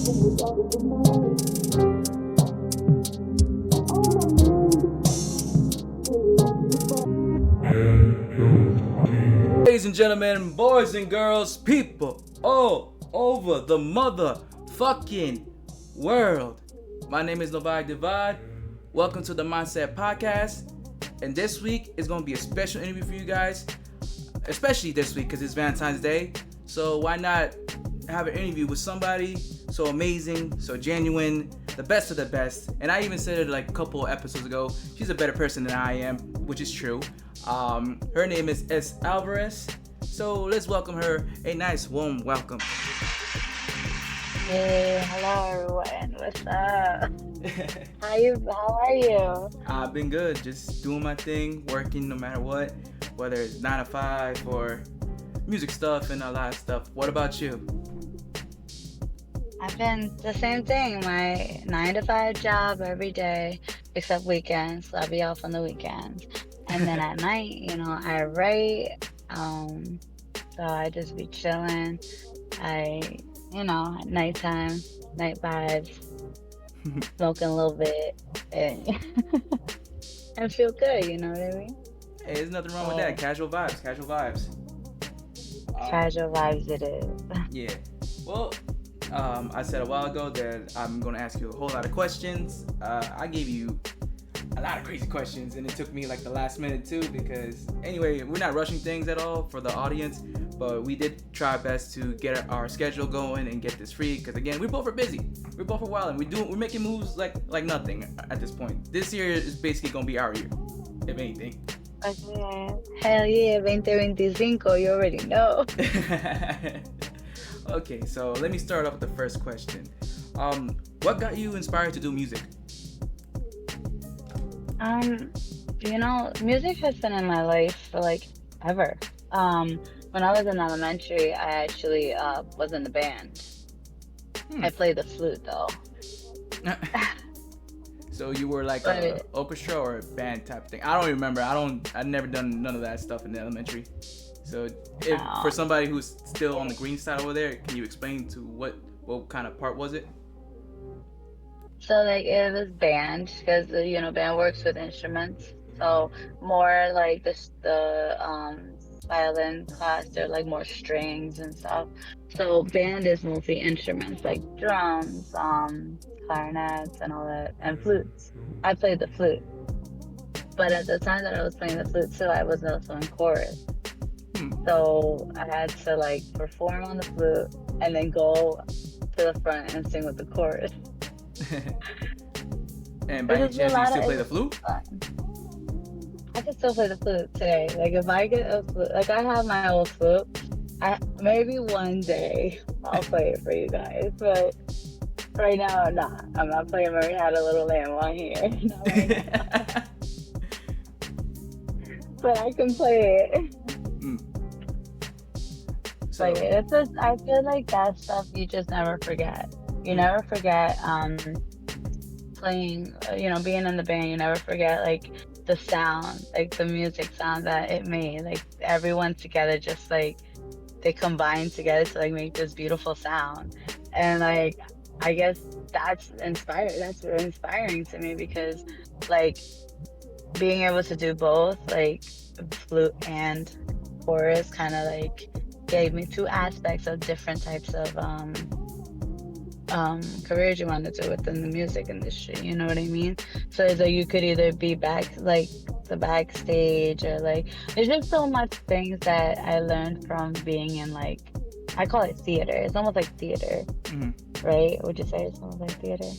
Ladies and gentlemen, boys and girls, people all over the motherfucking world. My name is Novodi Devi-od. Welcome to the Mindset Podcast. And this week is going to be a special interview for you guys, especially this week because it's Valentine's Day. So why not have an interview with somebody so amazing, so genuine, the best of the best. And I even said it like a couple episodes ago, she's a better person than I am, which is true. Her name is S.Alvarez. So let's welcome her. A nice warm welcome. Hey, hello everyone. What's up? How are you? I've been good, just doing my thing, working no matter what, whether it's 9 to 5 or music stuff and a lot of stuff. What about you? I've been the same thing, my 9 to 5 job every day except weekends. So I'll be off on the weekends. And then at night, I write. So I just be chilling. At nighttime, night vibes, smoking a little bit, and feel good. You know what I mean? Hey, there's nothing wrong with that. Casual vibes. Casual vibes it is. Yeah. Well, I said a while ago that I'm going to ask you a whole lot of questions. I gave you a lot of crazy questions, and it took me like the last minute too because, anyway, we're not rushing things at all for the audience, but we did try our best to get our schedule going and get this free because, again, we both are busy. We're both are wilding. We're making moves like nothing at this point. This year is basically going to be our year, if anything. Okay. Hell yeah, 2025, you already know. Okay, so let me start off with the first question. What got you inspired to do music? Music has been in my life for like ever. When I was in elementary, I actually was in the band. I played the flute though. So you were like an orchestra or a band type thing? I don't remember. I've never done none of that stuff in the elementary. So for somebody who's still on the green side over there, can you explain to what kind of part was it? So like it was band because band works with instruments. So more like the violin class, they're like more strings and stuff. So band is mostly instruments like drums, clarinets and all that, and flutes. I played the flute. But at the time that I was playing the flute too, I was also in chorus. So I had to like perform on the flute and then go to the front and sing with the chorus. And by any chance, do you still play the flute? I can still play the flute today. Like if I get a flute, like I have my old flute. Maybe one day I'll play it for you guys, but right now I'm not. I'm not playing Mary Had a Little Lamb on here. Not right now. But I can play it. So, like I feel like that stuff you just never forget. You never forget playing, being in the band. You never forget like the sound, like the music sound that it made. Like everyone together, just like they combined together to like make this beautiful sound. And like I guess that's inspired. That's really inspiring to me because like being able to do both, like flute and chorus, kind of like gave me two aspects of different types of careers you want to do within the music industry, you know what I mean? So it's like you could either be the backstage or like there's just so much things that I learned from being in like, I call it theater. It's almost like theater, right? Would you say it's almost like theater?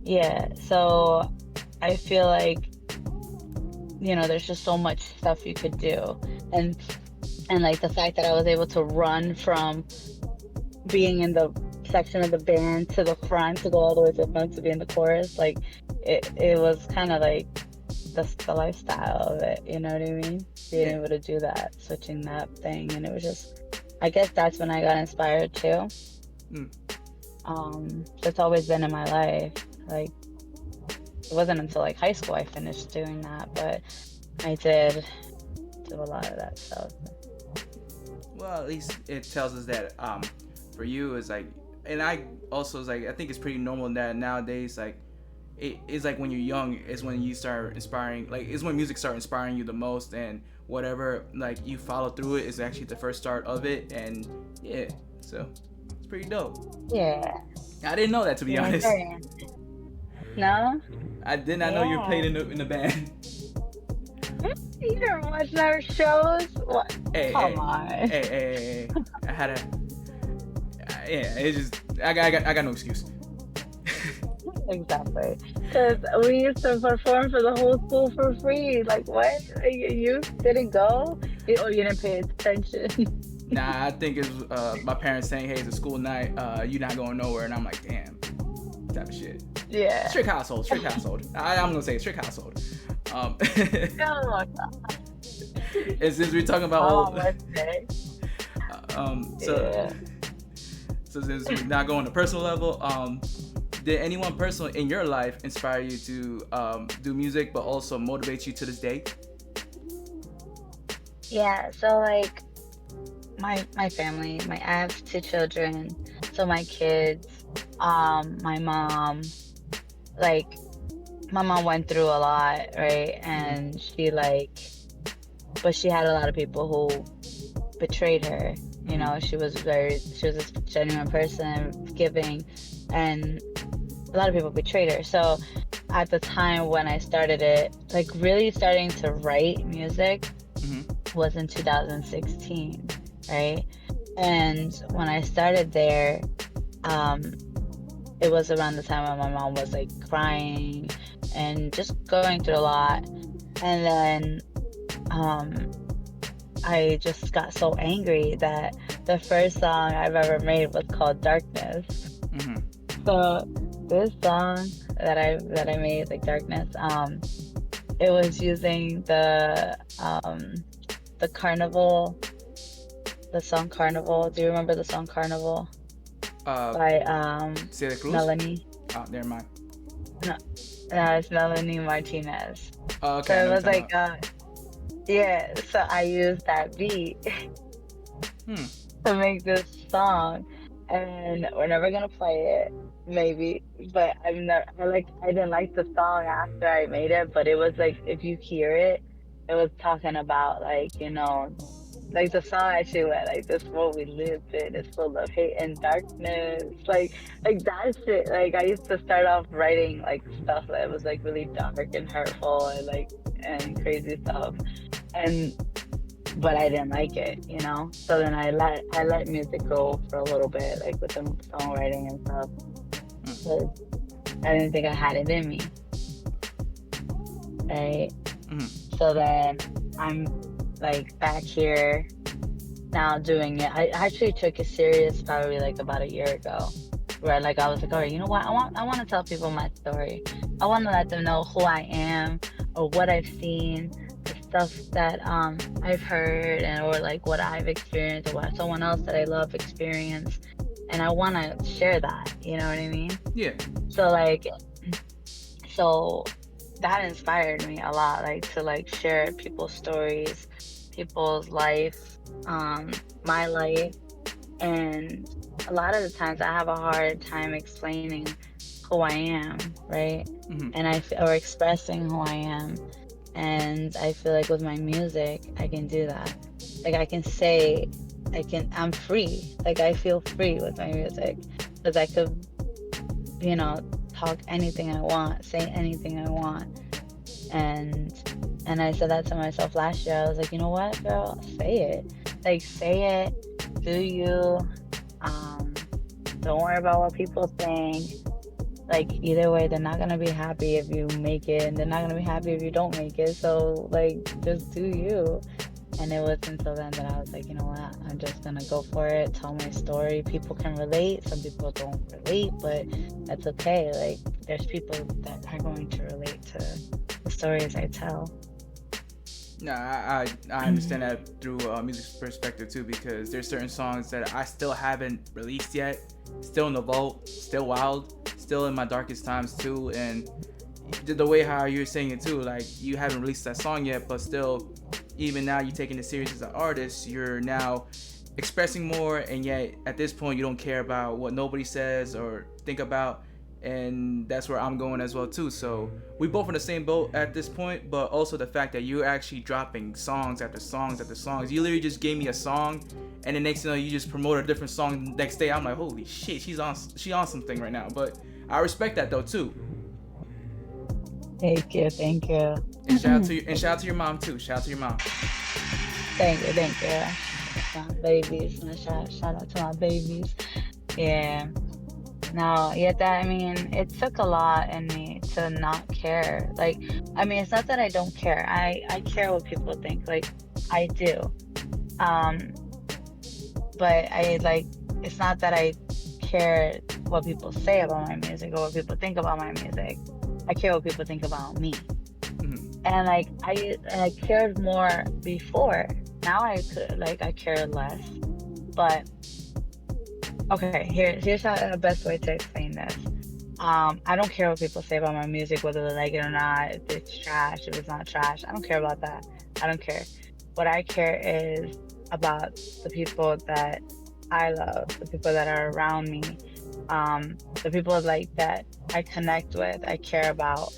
Yeah. So I feel like there's just so much stuff you could do, and like the fact that I was able to run from being in the section of the band to the front to go all the way to the front to be in the chorus, like it was kind of like the lifestyle of it, you know what I mean? Being able to do that, switching that thing, and it was just, I guess that's when I got inspired too. It's always been in my life. Like it wasn't until like high school I finished doing that, but I did do a lot of that stuff. Well, at least it tells us that for you, it's like and I also was like, I think it's pretty normal that nowadays, like, it's like when you're young is when you start inspiring, like, is when music start inspiring you the most, and whatever, like, you follow through it is actually the first start of it. And yeah, so it's pretty dope. Yeah. I didn't know that, to be Yeah. honest. No. I did not know you Yeah. played in the band. You don't watch our shows? What? Hey, Come on. hey. I had a, yeah. It's just I got no excuse. Exactly. Because we used to perform for the whole school for free. Like, what? Like, you didn't go? Or you didn't pay attention? Nah, I think it was my parents saying, "Hey, it's a school night. You're not going nowhere," and I'm like, "Damn," type of shit. Yeah. Strict household. I'm gonna say strict household. Oh my God. And since we're talking about old, Yeah. so since we're not going to personal level, did anyone personal in your life inspire you to do music, but also motivate you to this day? Yeah, so like my family, I have two children, so my kids, my mom, like my mom went through a lot, right? And but she had a lot of people who betrayed her. You know, she was a genuine person, giving, and a lot of people betrayed her. So at the time when I started it, like really starting to write music was in 2016, right? And when I started there, it was around the time when my mom was like crying and just going through a lot. And then I just got so angry that the first song I've ever made was called Darkness. So this song that I made, like Darkness, it was using the Carnival, the song Carnival. Do you remember the song Carnival? By Celia Cruz? Melanie. Oh, never mind. No, it's Melanie Martinez. Oh, okay. So it was like yeah, so I used that beat to make this song, and we're never gonna play it, maybe, but I didn't like the song after I made it, but it was like, if you hear it, it was talking about, like, you know, like the song actually went like, this world we live in is full of hate and darkness, like that shit. Like I used to start off writing like stuff that was like really dark and hurtful and crazy stuff, but I didn't like it, you know. So then I let music go for a little bit, like with the songwriting and stuff, because I didn't think I had it in me, right? So then I'm like back here now doing it. I actually took it serious probably like about a year ago, where like I was like, all right, you know what? I want to tell people my story. I want to let them know who I am or what I've seen, the stuff that I've heard, or like what I've experienced, or what someone else that I love experienced, and I want to share that. You know what I mean? Yeah. So that inspired me a lot, like to like share people's stories, people's life, my life. And a lot of the times I have a hard time explaining who I am, right? Or expressing who I am. And I feel like with my music, I can do that. Like I can say, I'm free. Like I feel free with my music, because I could, you know, talk anything I want, say anything I want. And I said that to myself last year. I was like, you know what, girl, say it. Like, say it, do you. Don't worry about what people think. Like, either way, they're not gonna be happy if you make it, and they're not gonna be happy if you don't make it. So, like, just do you. And it wasn't until then that I was like, you know what, I'm just gonna go for it, tell my story. People can relate, some people don't relate, but that's okay. Like, there's people that are going to relate to the stories I tell. No, I understand that through a music perspective too, because there's certain songs that I still haven't released yet, still in the vault, still wild, still in my darkest times too. And the way how you're saying it too, like you haven't released that song yet, but still, even now you're taking it serious as an artist. You're now expressing more, and yet at this point you don't care about what nobody says or think about, and that's where I'm going as well too. So we both in the same boat at this point, but also the fact that you're actually dropping songs after songs after songs. You literally just gave me a song, and the next thing you know, you just promote a different song the next day. I'm like, holy shit, she on something right now. But I respect that though too. Thank you, thank you. And shout out to your mom too. Shout out to your mom. Thank you, thank you. My babies, shout out to my babies. Yeah. No, yeah, that I mean, it took a lot in me to not care. Like, I mean, it's not that I don't care. I care what people think. Like, I do. Um, but I like. It's not that I care what people say about my music or what people think about my music. I care what people think about me. And like I cared more before. Now I care less. But okay, here's how the best way to explain this. I don't care what people say about my music, whether they like it or not, if it's trash, if it's not trash. I don't care about that. I don't care. What I care is about the people that I love, the people that are around me, the people like that I connect with, I care about.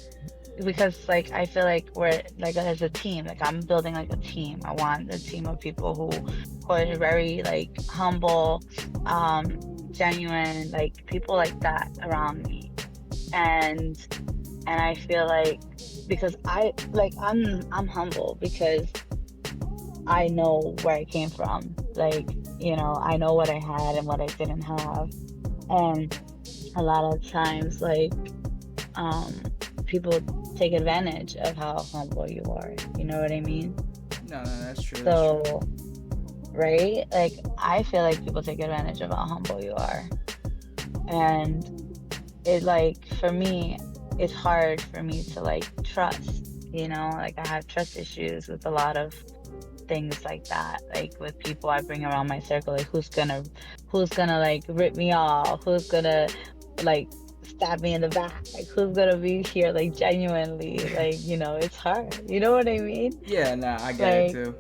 Because like I feel like we're like as a team, like I'm building like a team. I want a team of people who are very like humble, genuine, like people like that around me. And I feel like because I'm humble because I know where I came from. Like, you know, I know what I had and what I didn't have. And a lot of times like people take advantage of how humble you are. You know what I mean? No, that's true. So, that's true. Right? Like, I feel like people take advantage of how humble you are. And it, like, for me, it's hard for me to, like, trust, you know? Like, I have trust issues with a lot of things like that. Like, with people I bring around my circle, like, who's gonna, like, rip me off? Who's gonna, like, stab me in the back? Like, who's gonna be here like genuinely? Like, you know, it's hard. You know what I mean? Yeah, nah, I get it too.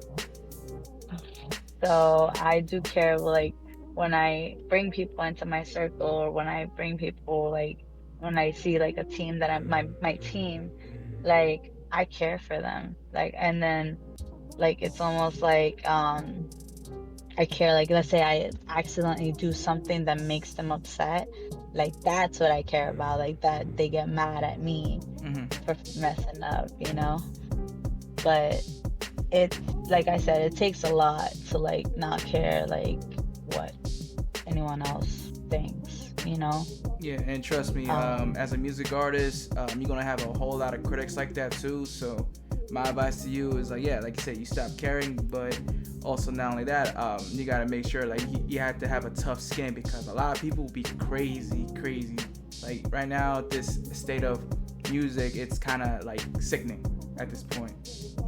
So I do care like when I bring people into my circle, or when I bring people like when I see like a team that I'm my team, like I care for them. Like, and then like it's almost like I care, like let's say I accidentally do something that makes them upset, like that's what I care about, like that they get mad at me for messing up, you know? But it's like I said, it takes a lot to like not care like what anyone else thinks, you know? Yeah, and trust me, as a music artist, you're gonna have a whole lot of critics like that too. So my advice to you is like, yeah, like you said, you stop caring, but also not only that, you gotta make sure like you have to have a tough skin, because a lot of people will be crazy. Like right now, this state of music, it's kind of like sickening at this point.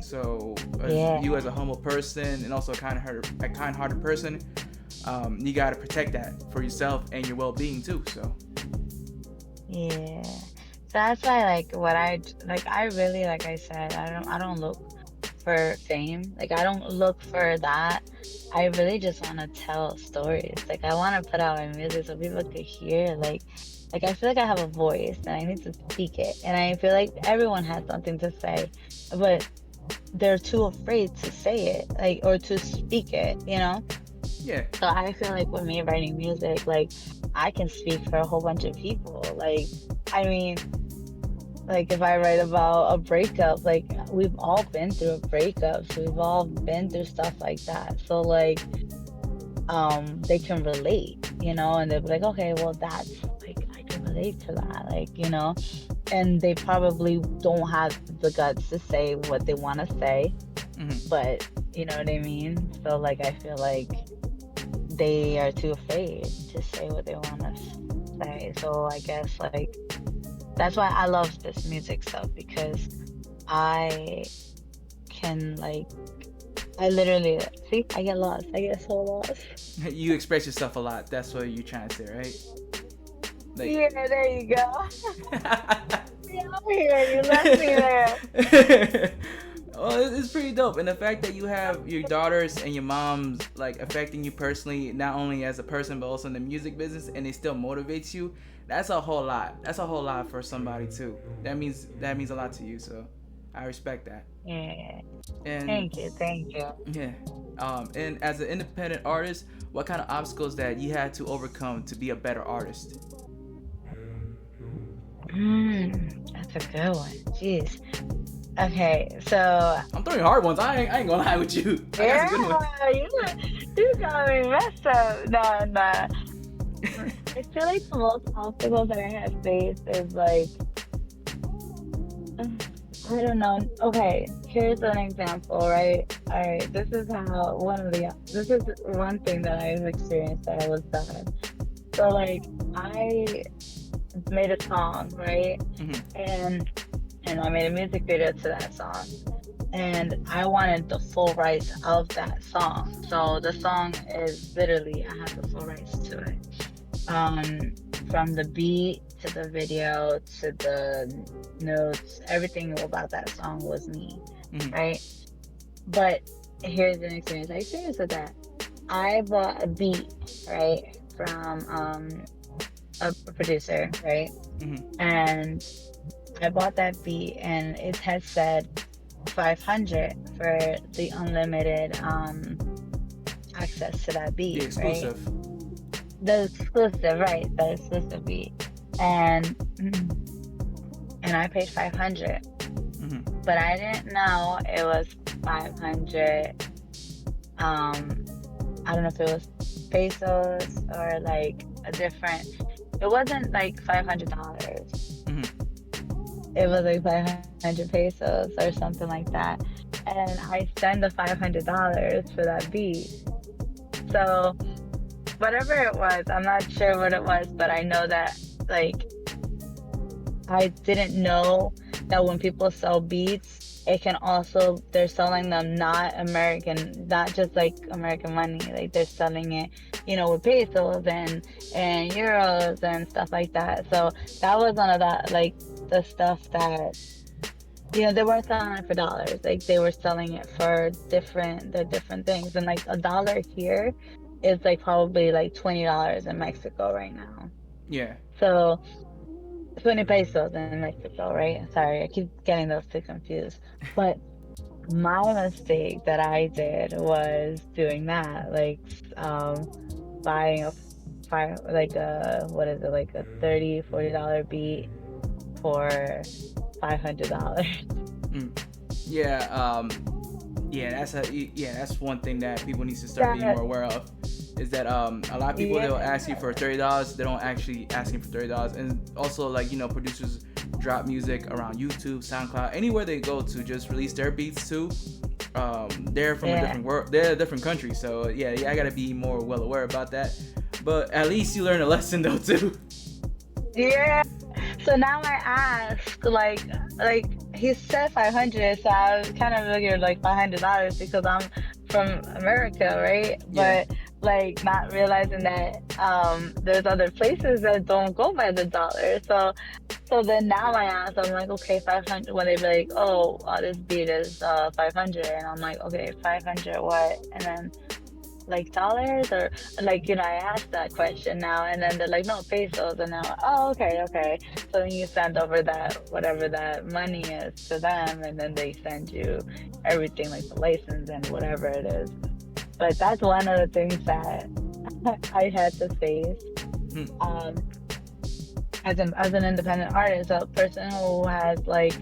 So you as a humble person and also a kind-hearted person, you gotta protect that for yourself and your well-being too. So yeah, that's why like what I really, like I said, I don't look for fame. Like I don't look for that. I really just want to tell stories. Like I want to put out my music so people could hear. Like I feel like I have a voice and I need to speak it. And I feel like everyone has something to say, but they're too afraid to say it, like, or to speak it, you know? Yeah. So I feel like with me writing music, like I can speak for a whole bunch of people. Like, I mean, like if I write about a breakup, like we've all been through a breakup, so we've all been through stuff like that. So like, they can relate, you know, and they'll be like, okay, well that's like I can relate to that, like, you know, and they probably don't have the guts to say what they want to say, but you know what I mean. So like I feel like they are too afraid to say what they want to say. So I guess like that's why I love this music stuff, because I can like I literally see I get lost. I get so lost. You express yourself a lot. That's what you're trying to say, right? Like... Yeah, there you go. Yeah, here, you left me there. Well, it's pretty dope, and the fact that you have your daughters and your moms like affecting you personally, not only as a person but also in the music business, and it still motivates you. That's a whole lot. That's a whole lot for somebody too. That means a lot to you. So I respect that. Yeah. And Thank you. Thank you. yeah, and as an independent artist, what kind of obstacles that you had to overcome to be a better artist? That's a good one. Jeez. Okay, so I'm throwing hard ones. I ain't gonna lie with you. I got some good ones. yeah, you got me messed up. No, no. I feel like the most obstacles that I have faced is like I don't know. Okay, here's an example, right? All right, this is one thing that I've experienced that I was bad. So like I made a song, right? And I made a music video to that song. And I wanted the full rights of that song. So the song is literally I have the full rights to it. From the beat to the video to the notes, everything about that song was me, right? But here's an experience I experienced with that. I bought a beat, right, from a producer, right? And I bought that beat and it had said 500 for the unlimited access to that beat, The exclusive. right? The exclusive, right? The exclusive beat, and I paid 500, but I didn't know it was 500. I don't know if it was pesos or like a different. It wasn't like $500. It was like 500 pesos or something like that, and I spent the $500 for that beat. So whatever it was, I'm not sure what it was, but I know that like I didn't know that when people sell beats, it can also they're selling them not American, not just like American money. Like they're selling it, with pesos and euros and stuff like that. So that was one of the stuff that they weren't selling it for dollars. Like they were selling it for different things. And like $1 here is like probably like $20 in Mexico right now. Yeah. So 20 pesos in Mexico, right? Sorry, I keep getting those two confused. But my mistake that I did was doing that, like buying a what is it, like a $30-$40 beat for $500. Yeah, that's one thing that people need to start being more aware of. Is that a lot of people they'll ask you for $30, they don't actually ask you for $30, and also like producers drop music around YouTube, SoundCloud, anywhere they go to just release their beats too. They're from a different world, they're a different country, so yeah, I gotta be more well aware about that. But at least you learn a lesson though too. Yeah. So now I ask, like he said 500, so I was kind of figured like $500 because I'm from America, right? Yeah. But like not realizing that there's other places that don't go by the dollar. So then now I ask, I'm like, okay, 500. When they be like, oh, this beat is 500, and I'm like, okay, 500 what? And then like dollars or like I asked that question now, and then they're like, no, pesos, and now oh, okay. So then you send over that whatever that money is to them, and then they send you everything like the license and whatever it is. But that's one of the things that I had to face as an independent artist. A person who has like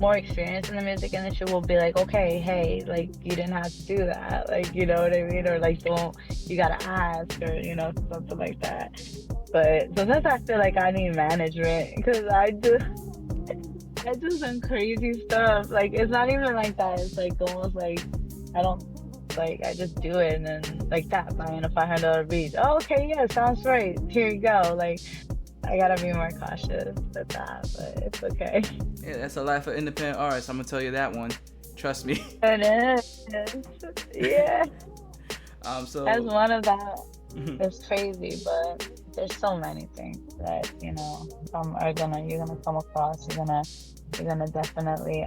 more experience in the music industry will be like, okay, hey, like you didn't have to do that, like you know what I mean, or like don't, you gotta ask, or something like that. But sometimes I feel like I need management because I do some crazy stuff. Like it's not even like that. It's like almost like I just do it and then like that, buying a $500 beat. Oh, okay, yeah, sounds right. Here you go. Like I gotta be more cautious with that, but it's okay. Yeah, that's a life of independent artists. I'm gonna tell you that one. Trust me. It is. Yeah. So that's one of that. It's crazy, but there's so many things that you're gonna come across. You're gonna definitely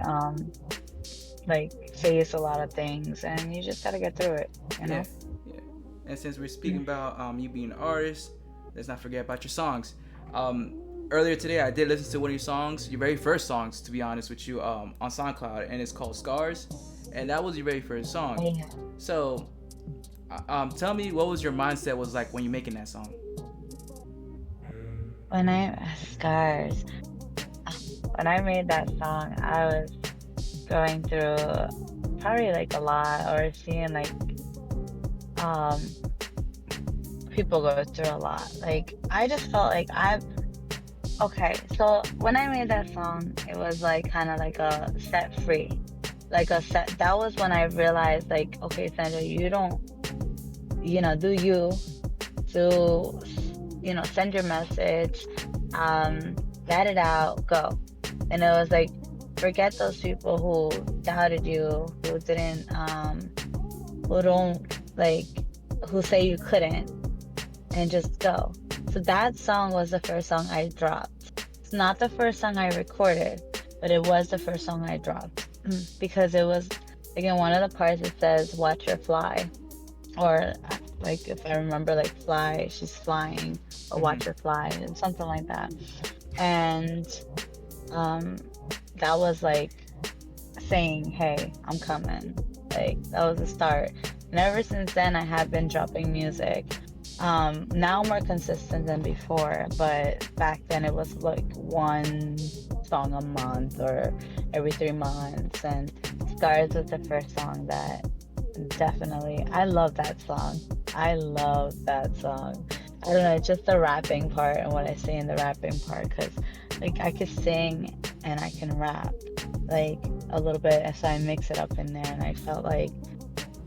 like face a lot of things, and you just gotta get through it, you Yeah, know? yeah. And since we're speaking about you being an artist, let's not forget about your songs. Um, Earlier today, I did listen to one of your songs, your very first songs, to be honest with you, on SoundCloud, and it's called Scars, and that was your very first song. Yeah. So, tell me what was your mindset was like when you're making that song. When I Scars, when I made that song, I was going through probably like a lot, or seeing like um people go through a lot. Like I just felt like I've okay, so when I made that song, it was like kind of like a set free. Like a set, that was when I realized like, okay, Sandra, you don't, do you, do, send your message, get it out, go. And it was like, forget those people who doubted you, who didn't, who don't like, who say you couldn't, and just go. So that song was the first song I dropped. It's not the first song I recorded, but it was the first song I dropped. Because it was, again, one of the parts it says, watch her fly. Or like, if I remember, like, fly, she's flying, or watch her fly, and something like that. And that was like saying, hey, I'm coming. Like, that was the start. And ever since then, I have been dropping music. Now more consistent than before, but back then it was like one song a month or every 3 months. And Scars was the first song that definitely, I love that song. I love that song. I don't know, it's just the rapping part and what I say in the rapping part, because like I could sing and I can rap like a little bit, so I mix it up in there, and I felt like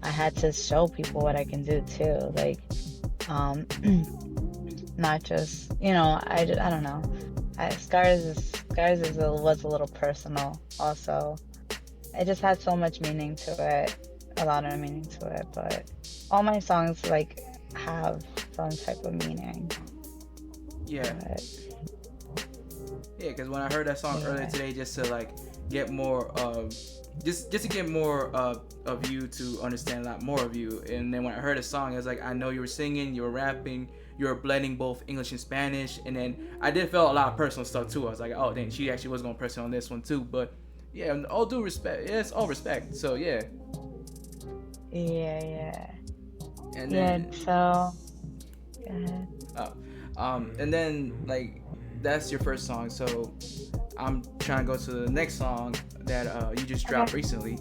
I had to show people what I can do too. Like, not just, I don't know. Was a little personal also. It just had so much meaning to it, a lot of meaning to it, but all my songs like have some type of meaning. Yeah. But, yeah, because when I heard that song earlier today, just to like get more just to get more of you, to understand a lot more of you. And then when I heard the song, I was like, I know you were singing, you were rapping, you were blending both English and Spanish, and then I did feel a lot of personal stuff too. I was like, oh dang, she actually was going personal on this one too. But yeah, all due respect, yeah, it's all respect. So yeah. Yeah. And then, yeah. So. Go ahead. And then like that's your first song. So I'm trying to go to the next song that you just dropped recently,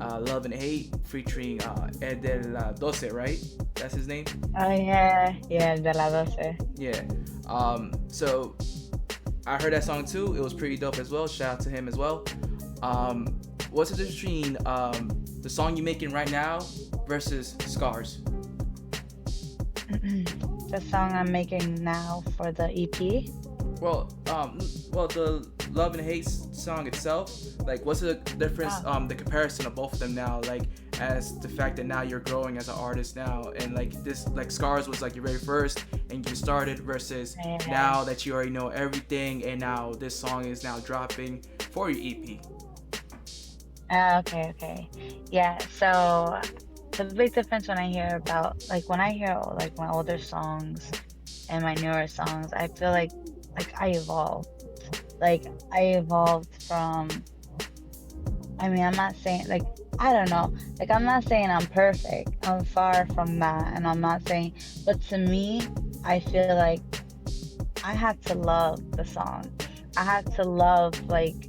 Love and Hate, featuring Ed de la Doce, right? That's his name? Oh yeah, de la Doce. Yeah. So I heard that song too. It was pretty dope as well. Shout out to him as well. What's the difference between the song you're making right now versus Scars? The song I'm making now for the EP. Well, the Love and Hate song itself, like, what's the difference, the comparison of both of them now, like, as the fact that now you're growing as an artist now, and like this, like Scars was like your very first and you started, versus now that you already know everything, and now this song is now dropping for your EP. Okay. Yeah, so the big difference when I hear like my older songs and my newer songs, I feel like I evolved. Like I evolved from, I'm not saying, like, I don't know, like I'm not saying I'm perfect. I'm far from that, and I'm not saying, but to me, I feel like I had to love the song. I had to love, like,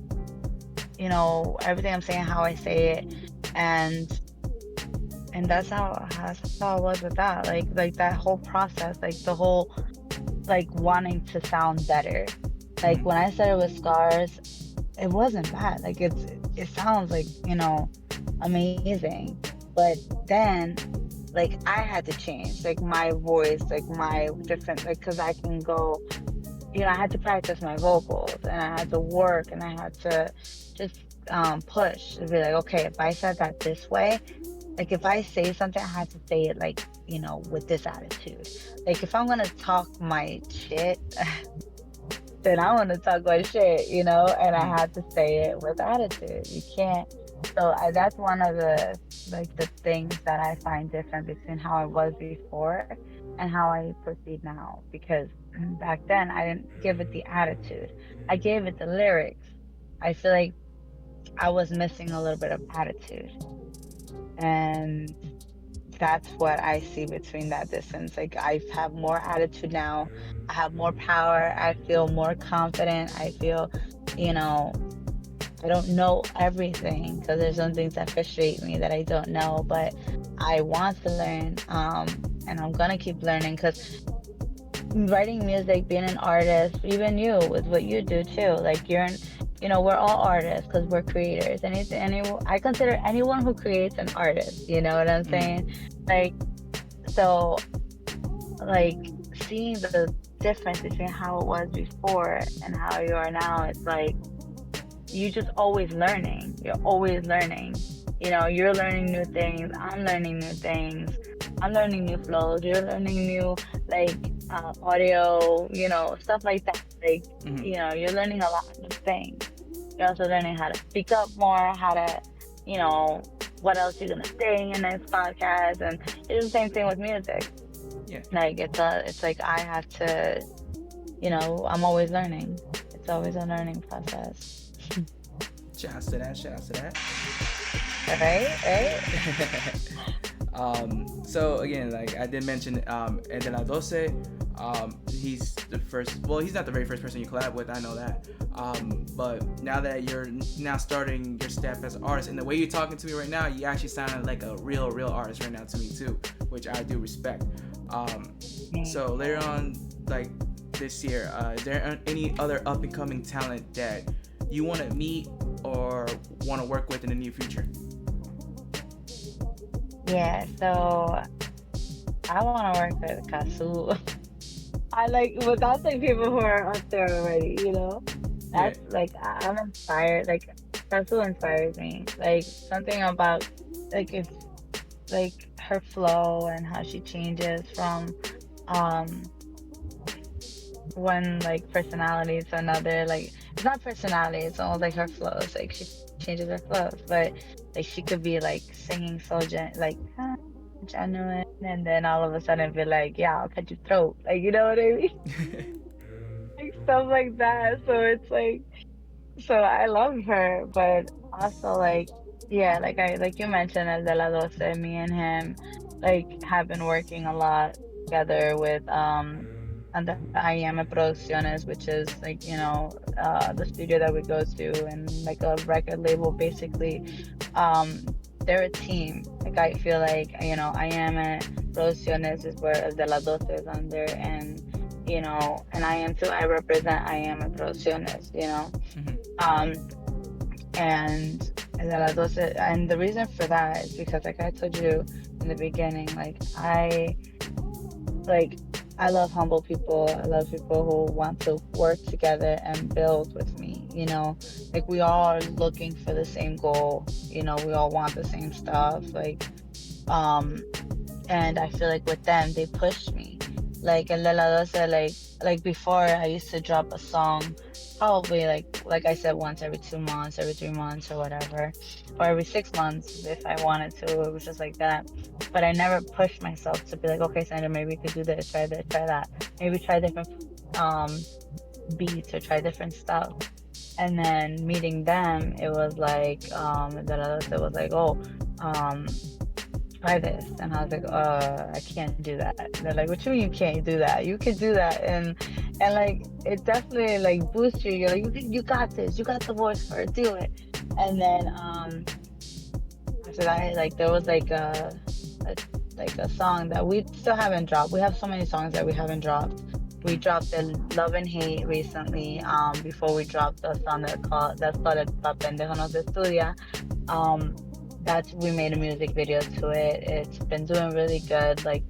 everything I'm saying, how I say it, and that's how I was with that. Like that whole process, like the whole, like, wanting to sound better. Like when I said it was Scars, it wasn't bad. Like it sounds like, amazing. But then, like, I had to change, like, my voice, like my different, like, because I can go, I had to practice my vocals, and I had to work, and I had to just push and be like, okay, if I said that this way, like, if I say something, I had to say it, like, with this attitude. Like, if I'm gonna talk my shit, then I want to talk my shit, and I had to say it with attitude. You can't So that's one of the like the things that I find different between how I was before and how I proceed now. Because back then I didn't give it the attitude. I gave it the lyrics. I feel like I was missing a little bit of attitude. And that's what I see between that distance. Like I have more attitude now. I have more power. I feel more confident. I feel, you know, I don't know everything because there's some things that frustrate me that I don't know, but I want to learn. And I'm gonna keep learning because writing music, being an artist, even you with what you do too. Like we're all artists because we're creators. I consider anyone who creates an artist. You know what I'm saying? Mm. Like so, like seeing the difference between how it was before and how you are now. It's like you just always learning. You're always learning. You're learning new things. I'm learning new things. I'm learning new flows. You're learning new like audio, stuff like that. Like, you're learning a lot of new things. You're also learning how to speak up more, how to, you know, what else you're gonna say in your next podcast. And it's the same thing with music. Yeah. Like it's like I have to, I'm always learning. It's always a learning process. Shouts to that. Shouts to that. Right. So again, like I did mention, Devi-od, he's the first. Well, he's not the very first person you collab with. I know that. But now that you're now starting your step as an artist, and the way you're talking to me right now, you actually sound like a real artist right now to me too, which I do respect. So later on, like this year, is there any other up and coming talent that you want to meet or want to work with in the near future? Yeah, so I want to work with Kasu. But that's like people who are up there already, That's like, I'm inspired. Like, Kasu inspires me. Like, something about, like, if, like, her flow and how she changes from, one, like, personality to another. Like, it's not personality, it's almost like her flows. Like, she changes her flows. But, like, she could be, like, singing so genuine, and then all of a sudden be like, yeah, I'll cut your throat. Like, you know what I mean? Like, stuff like that. So it's like, so I love her, but also like, yeah, like you mentioned, El de la Doce, me and him, like, have been working a lot together with, under I Am Producciones, which is like, the studio that we go to, and like a record label basically. They're a team. Like, I feel like, I Am Producciones is where El de la Doce is under, and and I Am too. I represent I Am Producciones, and El de la Doce, and the reason for that is because, like I told you in the beginning, I love humble people. I love people who want to work together and build with me. Like, we all are looking for the same goal. We all want the same stuff. And I feel like with them, they pushed me. Like, El de la Doce, like before, I used to drop a song probably like I said, once every 2 months, every 3 months, or whatever, or every 6 months if I wanted to. It was just like that. But I never pushed myself to be like, okay, Sandra, maybe we could do this, try that, maybe try different beats or try different stuff. And then meeting them, it was like, it was like, oh, try this. And I was like, I can't do that. And they're like, what you mean you can't do that? You can do that. And like, it definitely like boosts you. You're like, you got this. You got the voice for it. Do it. And then after that, like, there was like a song that we still haven't dropped. We have so many songs that we haven't dropped. We dropped the Love and Hate recently, before we dropped the song that's called Pa Pendejo No Se Estudia. We made a music video to it. It's been doing really good. Like,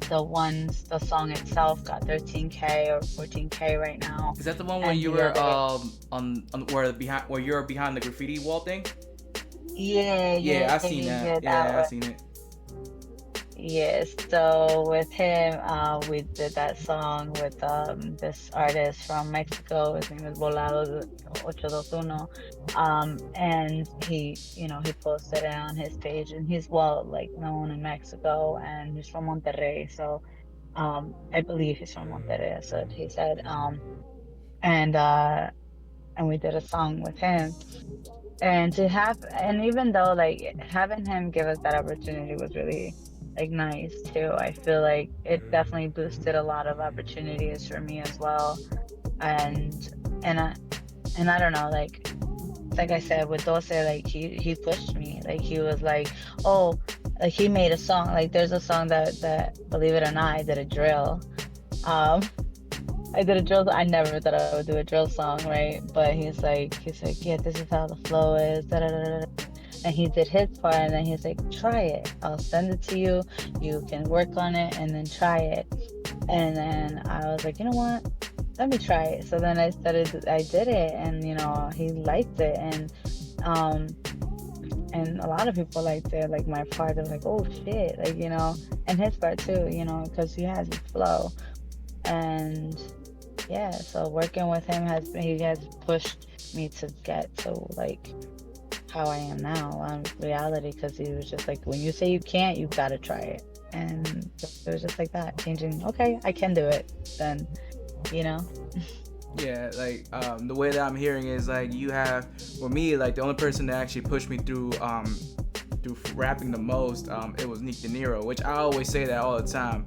the song itself got 13K or 14K right now. Is that the one where you were on where you're behind the graffiti wall thing? Yeah, I seen that. Yeah, I seen it. Yes, so with him, we did that song with this artist from Mexico. His name is Volado 821. And he posted it on his page, and he's well like known in Mexico, and he's from Monterrey. So I believe he's from Monterrey. So he said, and we did a song with him. And even though like having him give us that opportunity was really like nice too, I feel like it definitely boosted a lot of opportunities for me as well. And and I and I don't know, like I said with Dose, like he pushed me. Like he was like, oh, like he made a song. Like there's a song that believe it or not, I did a drill. Um I did a drill. I never thought I would do a drill song, right? But he's like, yeah, this is how the flow is. Da, da, da, da. And he did his part, and then he's like, try it. I'll send it to you. You can work on it, and then try it. And then I was like, you know what? Let me try it. So then I did it, and he liked it, um, and a lot of people liked it. Like my part, they're like, oh shit, like and his part too, because he has his flow. And yeah, so working with him he has pushed me to get to like how I am now on reality, because he was just like, when you say you can't, you gotta try it. And it was just like that, changing, okay, I can do it then, you know. Yeah, like the way that I'm hearing is like you have, for me, like the only person that actually pushed me through rapping the most, it was Nick De Niro, which I always say that all the time,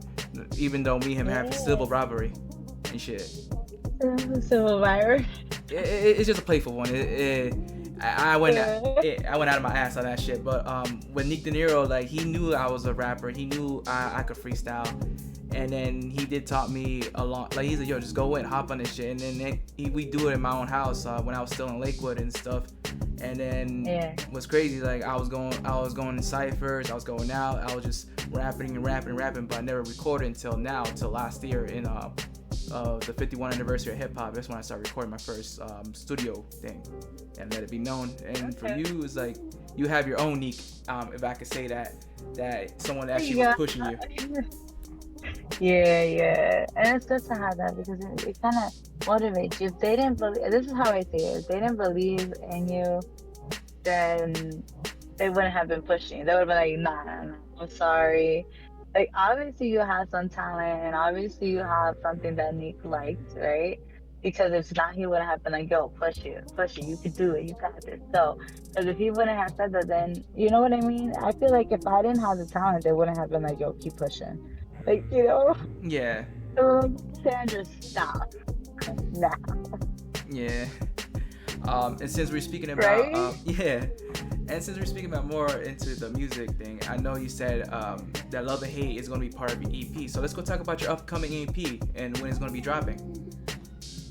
even though me and him have civil rivalry and shit. Civil rivalry. It's just a playful one. I went out of my ass on that shit. But with Nick De Niro, like he knew I was a rapper. He knew I could freestyle, and then he did taught me a lot. Like he's like, yo, just go in, hop on this shit, and then we do it in my own house when I was still in Lakewood and stuff. And then what's crazy, like I was going in ciphers, I was going out, I was just rapping, but I never recorded until last year in the 51 anniversary of hip hop. That's when I started recording my first studio thing, and let it be known. And for you, it's like you have your own unique, if I could say that someone actually was pushing you. Yeah, and it's good to have that, because it kind of motivates you. If they didn't believe, this is how I see it. If they didn't believe in you, then they wouldn't have been pushing. They would have been like, nah, I'm sorry. Like obviously you have some talent, and obviously you have something that Nick liked, right? Because if not, he wouldn't have been like, yo, push you, you could do it, you got this. So, because if he wouldn't have said that, then you know what I mean? I feel like if I didn't have the talent, they wouldn't have been like, yo, keep pushing. Like, Yeah. Sandra, stop now. Yeah. And since we're speaking about right? and since we're speaking about more into the music thing, I know you said that Love and Hate is going to be part of your EP. So let's go talk about your upcoming EP and when it's going to be dropping.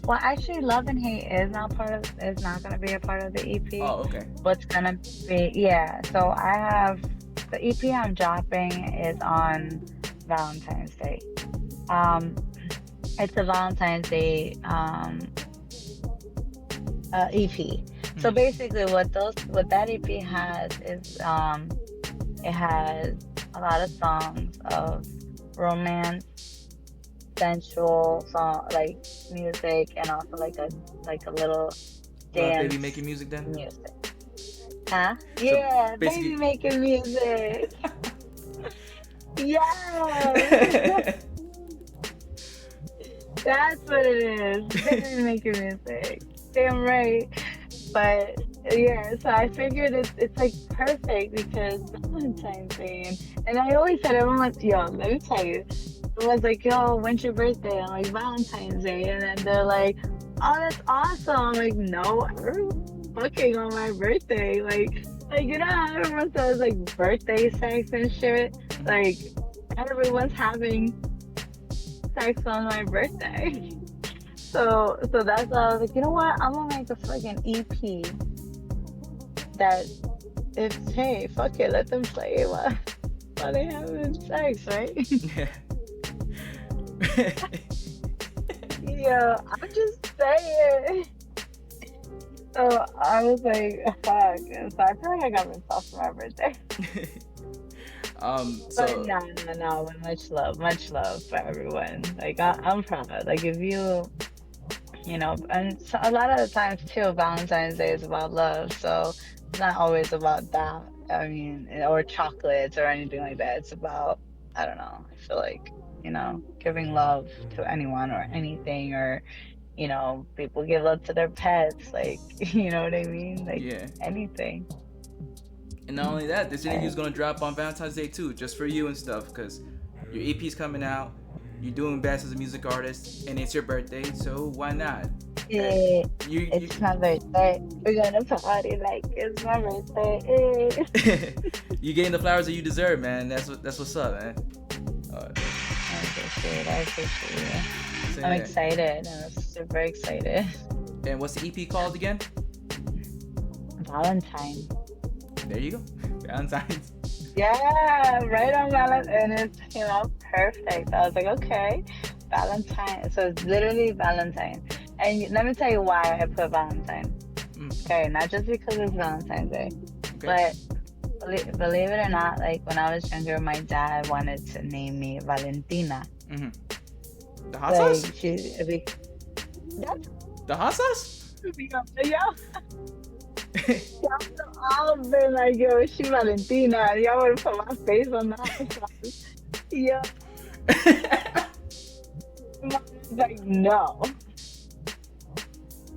Well, actually, Love and Hate is not going to be a part of the EP. Oh, okay. What's going to be, so I have, the EP I'm dropping is on Valentine's Day. It's a Valentine's Day EP. So basically what that EP has is it has a lot of songs of romance, sensual song, like music, and also like a little dance. Baby making music then? Music. Huh? Yeah, baby making music. Yeah. That's what it is. Baby making music. Damn right. But yeah, so I figured it's like perfect because Valentine's Day, and I always said, everyone's, yo, let me tell you, everyone's like, yo, when's your birthday? I'm like, Valentine's Day, and then they're like, oh, that's awesome. I'm like, no, everyone's fucking on my birthday. Like you know how everyone says like birthday sex and shit? Like everyone's having sex on my birthday. So that's why I was like, you know what? I'm gonna make a fucking EP that it's, hey, fuck it, let them play it while they having sex, right? Yeah, I'm just saying. So I was like, fuck. And so I feel like I got myself for my birthday. But So no, no, no. But much love for everyone. Like I'm proud. Like if you know, and so a lot of the times too, Valentine's Day is about love. So it's not always about that. I mean, or chocolates or anything like that. It's about, I don't know. I feel like, giving love to anyone or anything, or, people give love to their pets. Like, you know what I mean? Like yeah, anything. and not only that, this interview is And gonna drop on Valentine's Day too, just for you and stuff, because your EP's coming out. You're doing best as a music artist, and it's your birthday, so why not? Hey, it, you it's my birthday. We're gonna party like it's my birthday. Eh. you getting the flowers that you deserve, man. That's what's up, man. Uh, I appreciate it. I appreciate it. so I'm yeah. excited. I'm super excited. And what's the EP called again? Valentine. There you go, Valentine's. Yeah, right on Valentine. And it came out perfect. I was like, okay, Valentine. So it's literally Valentine. And let me tell you why I put Valentine. Mm, Okay, not just because it's Valentine's Day, okay. but believe it or not, like when I was younger, my dad wanted to name me Valentina. Mm-hmm. The hot Like sauce? that's The hot sauce? yeah. Y'all have been like, yo, she Valentina. Y'all would have put my face on that. Yeah, mom was like, no.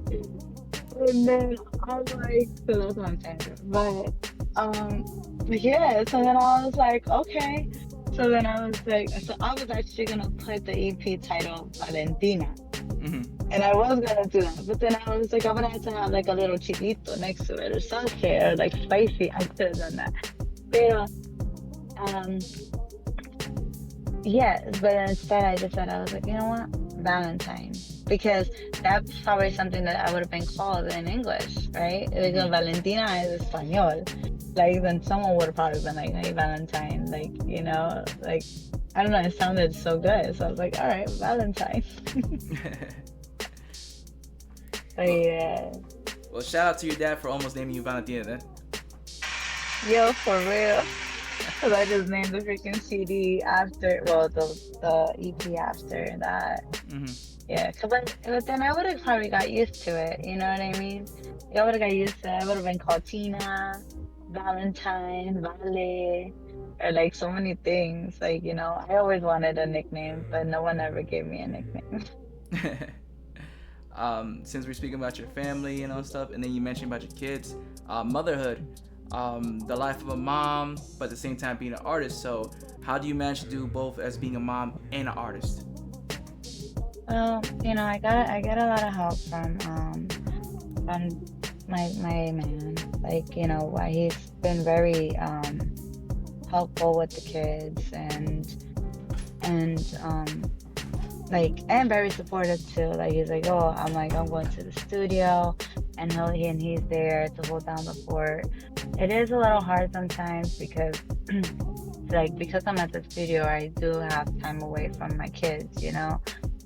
And then I was like, so that's what I'm saying. Yeah, so then I was like, okay. So then I was like, so I was actually gonna put the EP title Valentina. Mm-hmm. And I was gonna do that. But then I was like, I'm gonna have to have like a little chilito next to it or something, or like spicy. I could have done that. Pero, um, yeah, but instead I just said, I was like, you know what? Valentine. Because that's probably something that I would have been called in English, right? Because Mm-hmm. Valentina is Espanol. Like, then someone would have probably been like, hey, Valentine. Like, like, I don't know, it sounded so good. So I was like, all right, Valentine. So well, yeah. well, shout out to your dad for almost naming you Valentina then. Yo, for real. Because I just named the freaking CD after, well, the EP after that. Mm-hmm. Yeah, but then I would have probably got used to it. You know what I mean? Like, I would have got used to it. I would have been called Tina, Valentine, Vale, or like so many things. Like, I always wanted a nickname, but no one ever gave me a nickname. Since we're speaking about your family and all stuff, and then you mentioned about your kids, motherhood, the life of a mom, but at the same time being an artist. So, how do you manage to do both as being a mom and an artist? Well, I got a lot of help from my man. Like, why he's been very helpful with the kids and like, and very supportive too. Like, he's like, oh, I'm going to the studio, and he's there to hold down the fort. It is a little hard sometimes because like, because I'm at the studio, I do have time away from my kids.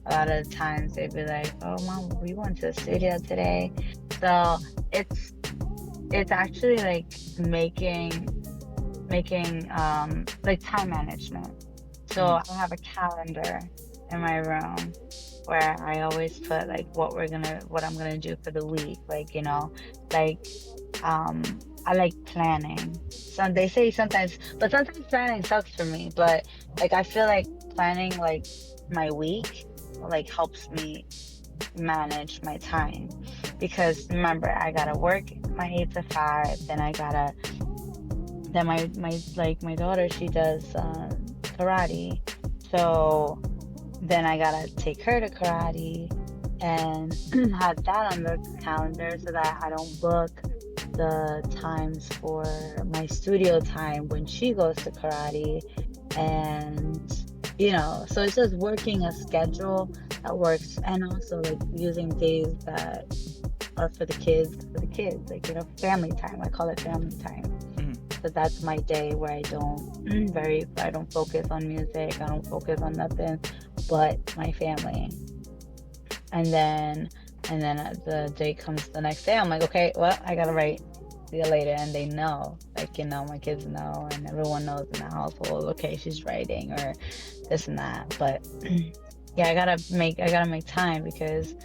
A lot of the times they'd be like, oh, mom, we went to the studio today. So it's actually like making like time management. So I have a calendar in my room where I always put like what I'm gonna do for the week. Like, like I like planning. So they say sometimes, but sometimes planning sucks for me. But like, I feel like planning like my week like helps me manage my time, because remember, I gotta work my 8 to 5, then my daughter, she does karate, so then I gotta take her to karate and have that on the calendar so that I don't book the times for my studio time when she goes to karate. And so it's just working a schedule that works, and also like using days that are for the kids, like, family time. I call it family time. Mm-hmm. So that's my day where I don't focus on music, I don't focus on nothing but my family. And then the day comes the next day, I'm like, okay, well, I gotta write, see you later. And they know, like, my kids know and everyone knows in the household, okay, she's writing or this and that. But yeah, I gotta make time because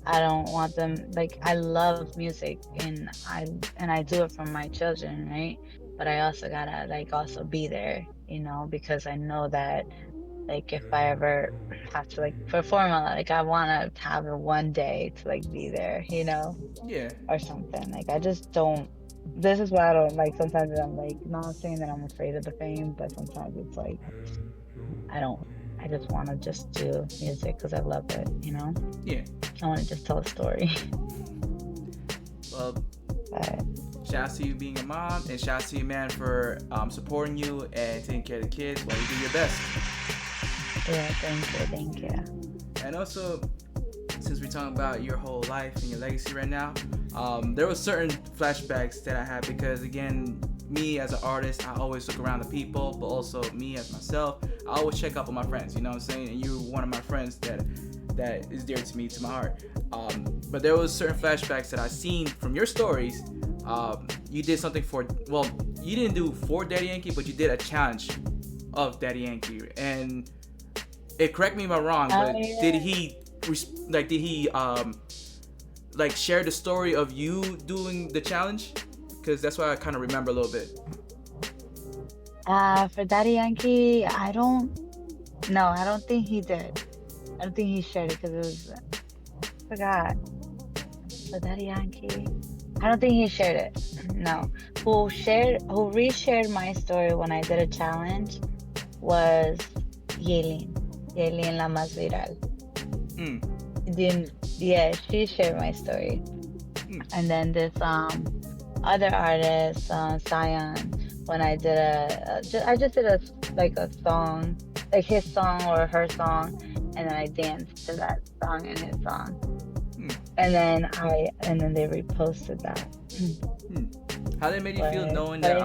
I don't want them, like, I love music and I do it for my children, right? But I also gotta like also be there, because I know that like if I ever have to like perform a lot, like I wanna have it one day to like be there, Yeah, or something. Like I just don't. This is why I don't like. Sometimes I'm like not saying that I'm afraid of the fame, but sometimes it's like I don't. I just want to just do music because I love it. yeah. I want to just tell a story. Well, But shout out to you being a mom, and shout out to you, man, for supporting you and taking care of the kids while you do your best. yeah, thank you. And also, since we're talking about your whole life and your legacy right now, there were certain flashbacks that I had because, again, me as an artist, I always look around the people, but also me as myself, I always check up on my friends. You know what I'm saying? And you're one of my friends that is dear to me, to my heart. But there was certain flashbacks that I seen from your stories. You did something for, well, you didn't do for Daddy Yankee, but you did a challenge of Daddy Yankee. And correct me if I'm wrong, Oh but yeah. did he share the story of you doing the challenge? Because that's what I kind of remember a little bit. For Daddy Yankee, I don't. No, I don't think he did. I don't think he shared it because it was. I forgot. For Daddy Yankee, I don't think he shared it. No. Who reshared my story when I did a challenge was Yelin. Yelin la más viral. Mm. Then, yeah, she shared my story. Mm. And then this other artist, Sion, when I did I just did a song, like his song or her song, and then I danced to that song and his song. Mm. And then they reposted that. How did it make you feel knowing but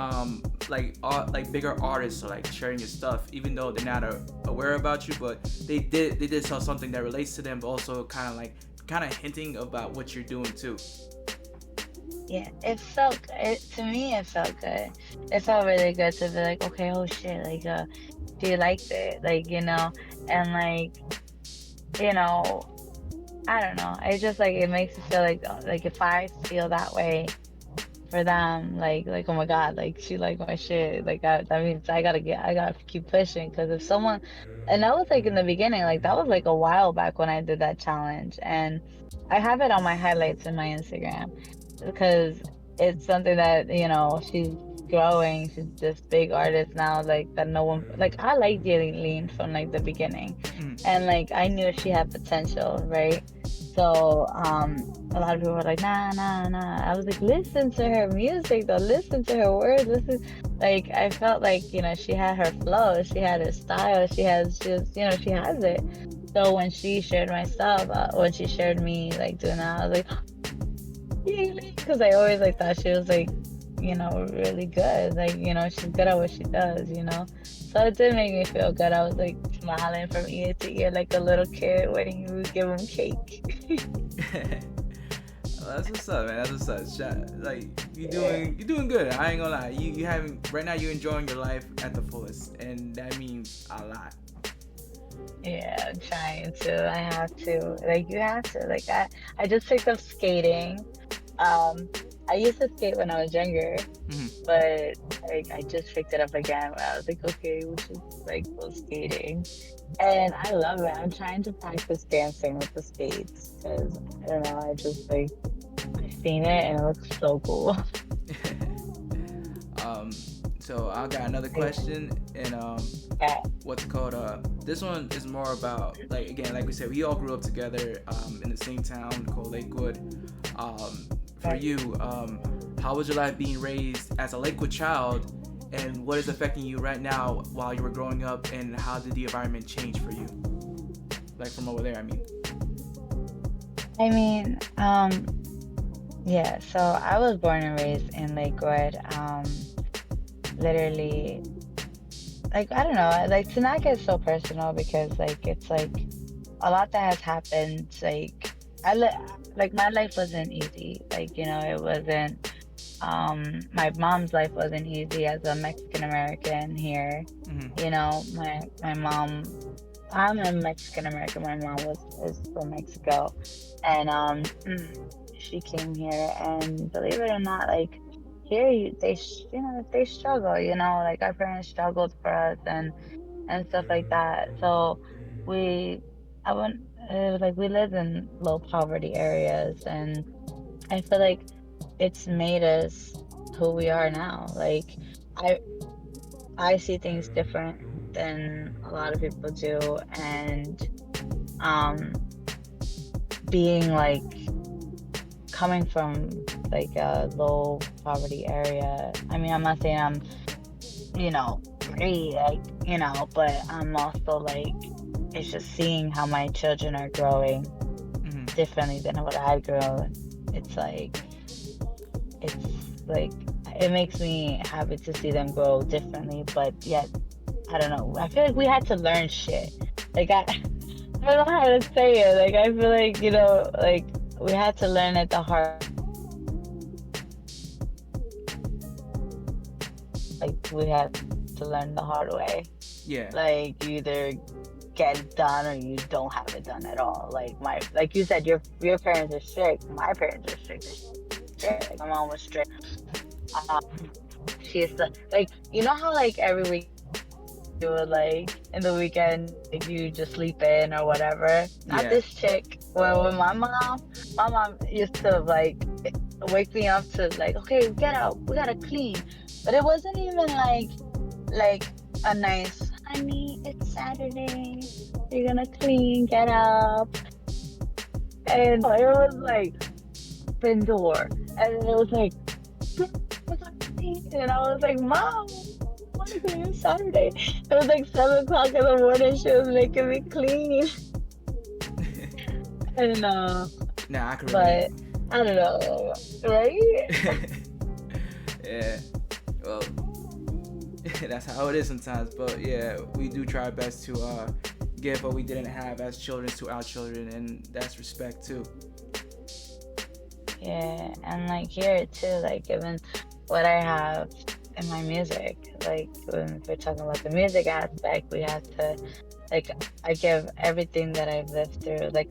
that like bigger artists are like sharing your stuff, even though they're not aware about you, but they did sell something that relates to them, but also kind of hinting about what you're doing too. Yeah, to me it felt good. It felt really good to be like, okay, oh shit, like she liked it, like, and like, you know, I don't know. It's just like it makes me feel like if I feel that way for them, like oh my god, like she liked my shit, like that means I gotta keep pushing because if someone, and that was like in the beginning, like that was like a while back when I did that challenge, and I have it on my highlights in my Instagram because it's something that she's growing. She's this big artist now, like that no one like. I liked Lean from like the beginning, Mm. and like I knew she had potential, right? So a lot of people were like, nah, nah, nah. I was like, listen to her music though, listen to her words, listen. Like I felt like she had her flow, she had her style, she has it. So when she shared my stuff, when she shared me like doing that, I was like, because I always like thought she was like, really good. Like, she's good at what she does. So it did make me feel good. I was like smiling from ear to ear like a little kid when you give him cake. Well, that's what's up, man. That's what's up. Like you're doing good. I ain't gonna lie. You having right now. You're enjoying your life at the fullest, and that means a lot. Yeah, I'm trying to. I have to. Like you have to. Like I just picked up skating. Um, I used to skate when I was younger, Mm-hmm. but like I just picked it up again. When I was like, okay, we should like go skating, and I love it. I'm trying to practice dancing with the skates because I don't know. I just like I've seen it and it looks so cool. So I got another question, and Yeah, what's it called? This one is more about like we said, we all grew up together in the same town called Lakewood. For right. you, how was your life being raised as a Lakewood child, and what is affecting you right now while you were growing up, and how did the environment change for you? Like from over there, I mean. I mean, yeah. So I was born and raised in Lakewood. Literally, like I don't know, like to not get so personal because like it's like a lot that has happened. Like like my life wasn't easy. Like it wasn't. my mom's life wasn't easy as a Mexican American here. Mm-hmm. You know, my mom, I'm a Mexican American. My mom was is from Mexico, and she came here, and believe it or not, like here you know, they struggle. You know, like our parents struggled for us and stuff like that. So we, I went, like we lived in low poverty areas, and I feel like it's made us who we are now. Like I I see things different than a lot of people do, and um being like coming from like a low poverty area. I mean, I'm not saying I'm, you know, great, like, you know, but I'm also like it's just seeing how my children are growing Mm-hmm. differently than what I grew. It's like it's like it makes me happy to see them grow differently, but yet I don't know. I feel like we had to learn shit. Like I don't know how to say it. Like I feel like, you know, like we had to learn it the hard, like we had to learn the hard way. Yeah. Like you either get it done or you don't have it done at all. Like you said, your parents are strict. My parents are strict. Like my mom was strict. Um, she used to like, you know how like every week you would like in the weekend like you just sleep in or whatever. Not Yeah. this chick. Well, with my mom used to like wake me up to like, okay, get up, we gotta clean. But it wasn't even like a nice, honey, it's Saturday, you're gonna clean, get up. And it was like open door, and it was like, we gotta clean. And I was like, Mom, what is it? It's Saturday. It was like 7 o'clock in the morning. She was making me clean, and Nah, I can relate. but I don't know, right? Yeah. Well, that's how it is sometimes. But yeah, we do try our best to give what we didn't have as children to our children, and that's respect too. Yeah, and like here too, like even what I have in my music, like when we're talking about the music aspect, we have to like I give everything that I've lived through. Like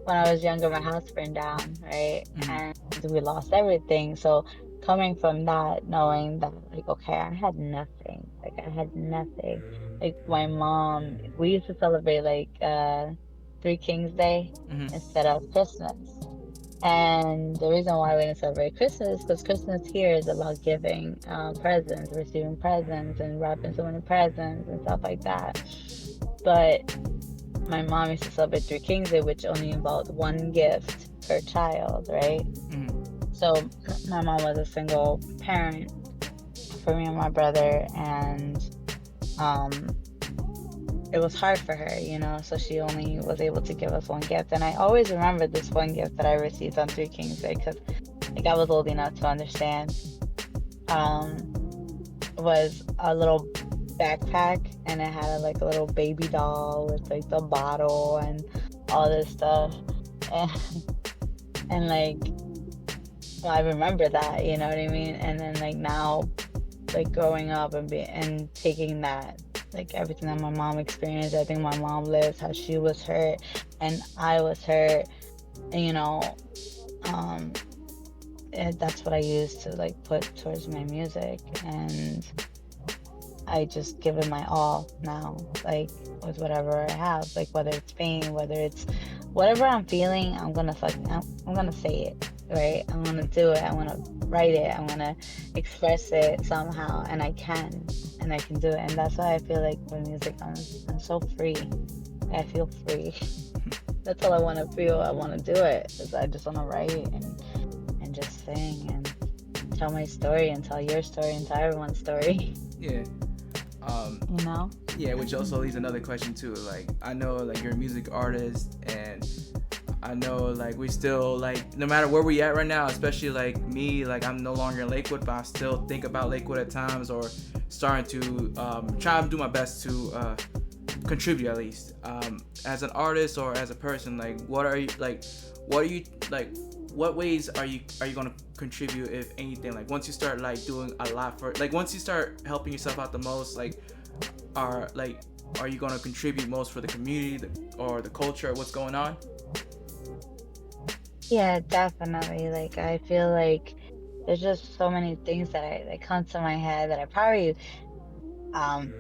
when I was younger, my house burned down, right? Mm-hmm. And we lost everything. So coming from that, knowing that like okay, I had nothing. Like I had nothing. Like my mom, we used to celebrate like Three Kings Day Mm-hmm. instead of Christmas. And the reason why we didn't celebrate Christmas is because Christmas here is about giving presents, receiving presents, and wrapping someone in presents and stuff like that. But my mom used to celebrate Three Kings Day, which only involved one gift per child, right? Mm-hmm. So my mom was a single parent for me and my brother, and um, it was hard for her, you know, so she only was able to give us one gift. And I always remember this one gift that I received on Three Kings Day because like I was old enough to understand. Was a little backpack, and it had like a little baby doll with like the bottle and all this stuff. And and like well, I remember that, you know what I mean? And then like now like growing up and taking that like everything that my mom experienced, I think my mom lives how she was hurt and I was hurt, and you know, um and that's what I use to like put towards my music, and I just give it my all now, like with whatever I have, like whether it's pain, whether it's whatever I'm feeling, I'm gonna say it, right? I'm gonna do it. I'm gonna write it. I'm gonna express it somehow, and I can do it, and that's why I feel like with music, I'm so free. I feel free. That's all I want to feel. I want to do it. I just want to write and just sing and tell my story and tell your story and tell everyone's story. Yeah. You know? Yeah, which also leaves another question too. Like, I know like you're a music artist, and I know like we still like no matter where we at right now, especially like me, like I'm no longer in Lakewood, but I still think about Lakewood at times, or starting to try to do my best to contribute at least as an artist or as a person. Like, what are you like what ways are you gonna contribute, if anything? Like once you start like doing a lot for, like once you start helping yourself out the most, are like are you gonna contribute most for the community, or the culture, or what's going on? Yeah, definitely. Like I feel like there's just so many things that come to my head that I probably um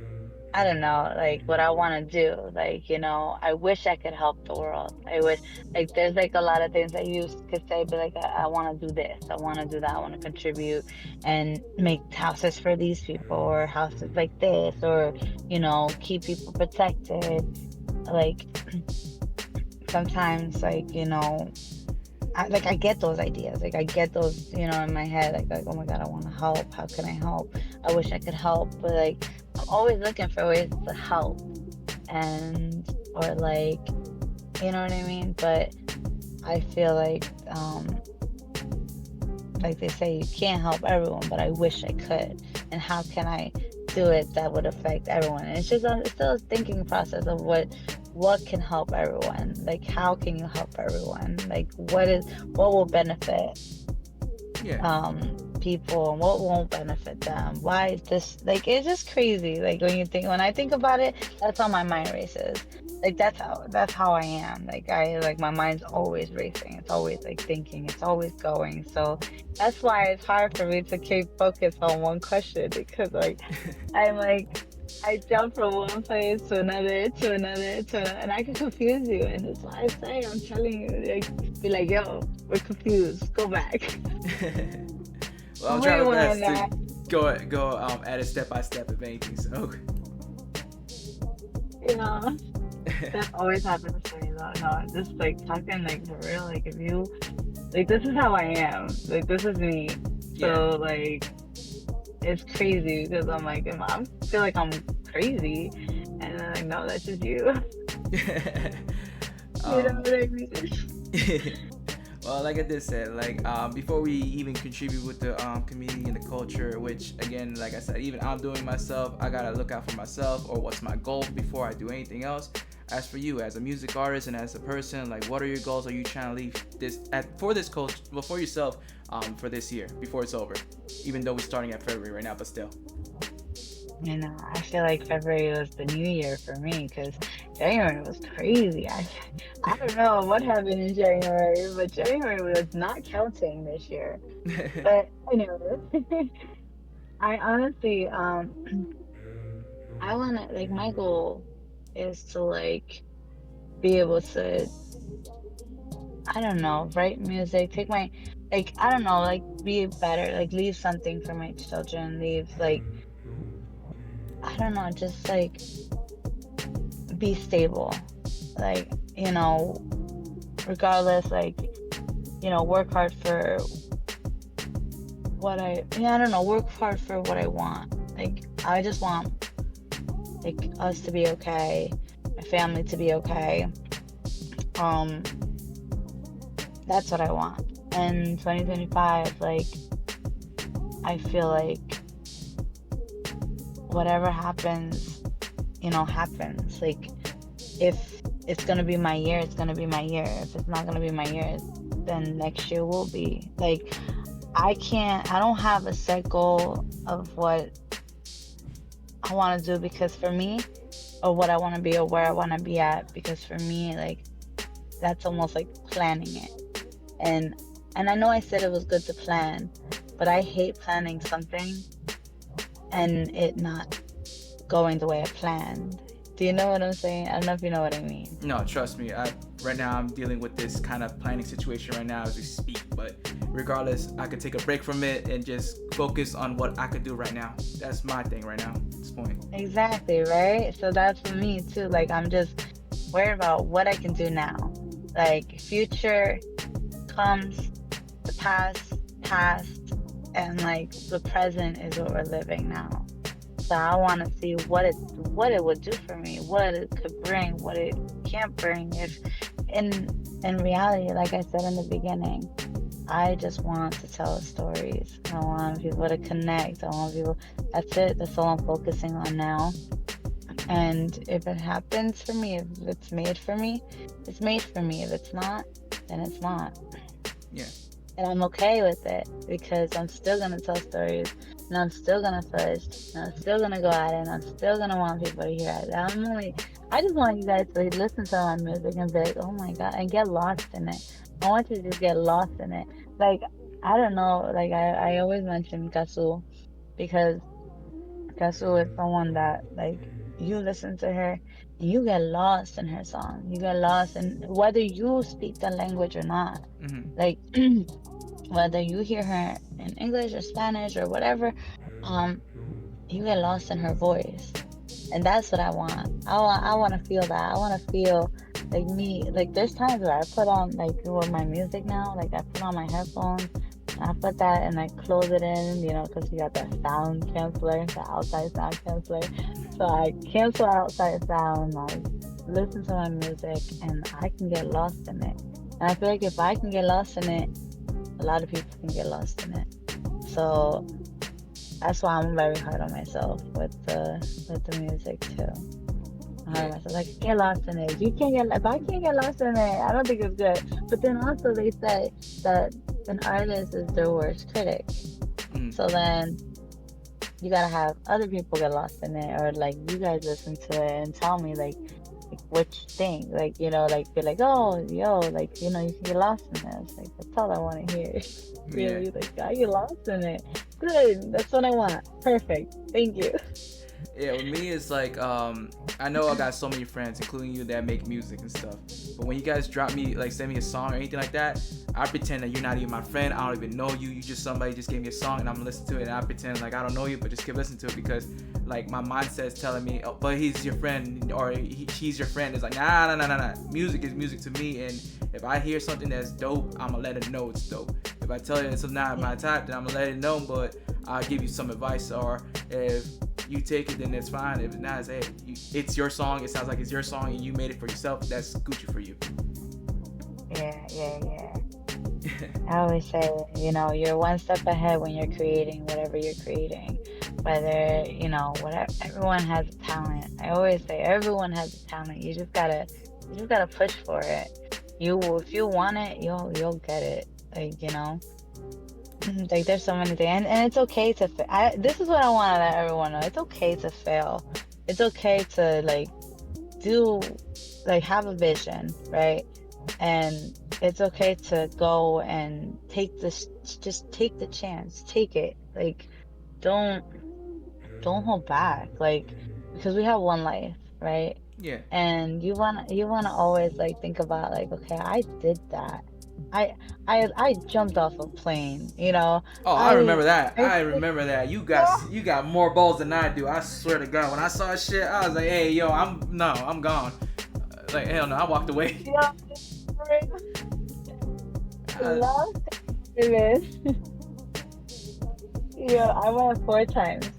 I don't know, like what I want to do. Like, I wish I could help the world. I wish, like, there's like a lot of things that you could say, but like, I want to do this, I want to do that, I want to contribute and make houses for these people or houses like this, or, keep people protected. Like, sometimes, like, I get those ideas. Like, I get those, in my head. Like, oh my God, I want to help. How can I help? I wish I could help. But, like, I'm always looking for ways to help. Or like, you know what I mean? But I feel like they say, you can't help everyone, but I wish I could. And how can I do it that would affect everyone? And it's just, it's still a thinking process of what can help everyone. Like, how can you help everyone? Like, what will benefit Yeah. people, and what won't benefit them? Why is this, like, it's just crazy. Like, when I think about it, that's how my mind races. Like, that's how I am. Like, my mind's always racing. It's always like thinking, it's always going. So that's why it's hard for me to keep focused on one question, because like I'm like, I jump from one place to another, to another, to another, and I can confuse you. And that's why I say, I'm telling you, like, be like, yo, we're confused. Go back. Well, I'll try my best to go at it step by step, if anything. So Yeah, that always happens to me though. No, just like talking like for real. Like, if you, like, this is how I am. Like, this is me. yeah. So like, it's crazy because I'm like, I feel like I'm crazy, and then like, no, that's just you. You know um, what I mean? well, like I did said, like before we even contribute with the community and the culture, which again, like I said, even I'm doing myself, I gotta look out for myself, or what's my goal before I do anything else. As for you, as a music artist and as a person, like what are your goals? Are you trying to leave for this culture, well, for yourself, for this year before it's over? Even though we're starting at February right now, but still. I feel like February was the new year for me, because January was crazy. I don't know what happened in January, but January was not counting this year. But anyway, I honestly, I wanna, like, my goal is to like be able to, I don't know, write music, take my, like, I don't know, like, be better, like, leave something for my children, leave, like, I don't know, just like be stable, like, regardless, like, work hard for I don't know, work hard for what I want. Like, I just want, like, us to be okay, my family to be okay. Um, that's what I want. And 2025, like, I feel like whatever happens, happens. Like, if it's gonna be my year, it's gonna be my year. If it's not gonna be my year, then next year will be. Like, I don't have a set goal of what I want to do, because for me, or what I want to be, or where I want to be at, because for me, like, that's almost like planning it. And I know I said it was good to plan, but I hate planning something and it not going the way I planned. Do you know what I'm saying? I don't know if you know what I mean. No, trust me. Right now I'm dealing with this kind of planning situation right now as we speak. But regardless, I could take a break from it and just focus on what I could do right now. That's my thing right now at this point. Exactly, right? So that's for me too. Like, I'm just worried about what I can do now. Like, future comes, the past, and like the present is what we're living now. So I want to see what it would do for me, what it could bring, what it can't bring. If in reality, like I said in the beginning, I just want to tell stories. I want people to connect. I want people. That's it. That's all I'm focusing on now. And if it happens for me, if it's made for me, it's made for me. If it's not, then it's not. Yeah. And I'm okay with it because I'm still gonna tell stories and I'm still gonna push and I'm still gonna go at it and I'm still gonna want people to hear it. I just want you guys to listen to my music and be like, oh my God, and get lost in it. I want you to just get lost in it. Like, I don't know, like I always mention Kasu because Kasu is someone that like you listen to her and you get lost in her song. You get lost in whether you speak the language or not. Mm-hmm. Like whether you hear her in English or Spanish or whatever, um, you get lost in her voice. And that's what I want. I want to feel that. I want to feel like me. Like there's times where I put on like with my music now, like I put on my headphones and I put that and I close it in, because you got that sound canceller, the outside sound canceller. So I cancel outside sound, I listen to my music and I can get lost in it. And I feel like if I can get lost in it, a lot of people can get lost in it. So that's why I'm very hard on myself with the music too. I'm hard on myself. Like get lost in it. If I can't get lost in it, I don't think it's good. But then also they say that an artist is their worst critic. So then you gotta have other people get lost in it, or like you guys listen to it and tell me like what you think. Like like be like, oh yo, like you can get lost in this. Like that's all I want to hear. Really, like I get lost in it. Good, that's what I want. Perfect. Thank you. Yeah, with me it's like I know I got so many friends, including you, that make music and stuff. But when you guys drop me, like send me a song or anything like that, I pretend that you're not even my friend. I don't even know you. You just somebody just gave me a song and I'm gonna listen to it. And I pretend like I don't know you, but just keep listening to it because like my mindset is telling me, oh, but he's your friend or he's your friend. It's like nah. Music is music to me, and if I hear something that's dope, I'm gonna let it know it's dope. If I tell you it's not my type, then I'm gonna let it know, but I'll give you some advice. Or if you take it, then it's fine. If not, it's, hey, it's your song. It sounds like it's your song and you made it for yourself. That's Gucci for you. Yeah. I always say, you're one step ahead when you're creating whatever you're creating. Whether, whatever, everyone has a talent. I always say everyone has a talent. You just gotta push for it. If you want it, you'll get it. Like, like there's so many things, and it's okay to fail. This is what I want to let everyone know. It's okay to fail. It's okay to have a vision, right? And it's okay to go and just take the chance, take it. Like, don't hold back, like, because we have one life, right? Yeah. And you wanna always think about okay, I did that. I jumped off a plane, Oh, I remember that. I remember that. You got more balls than I do. I swear to God. When I saw shit, I was like, hey, yo, I'm gone. Like, hell no, I walked away. Love this. Yeah, I went 4 times.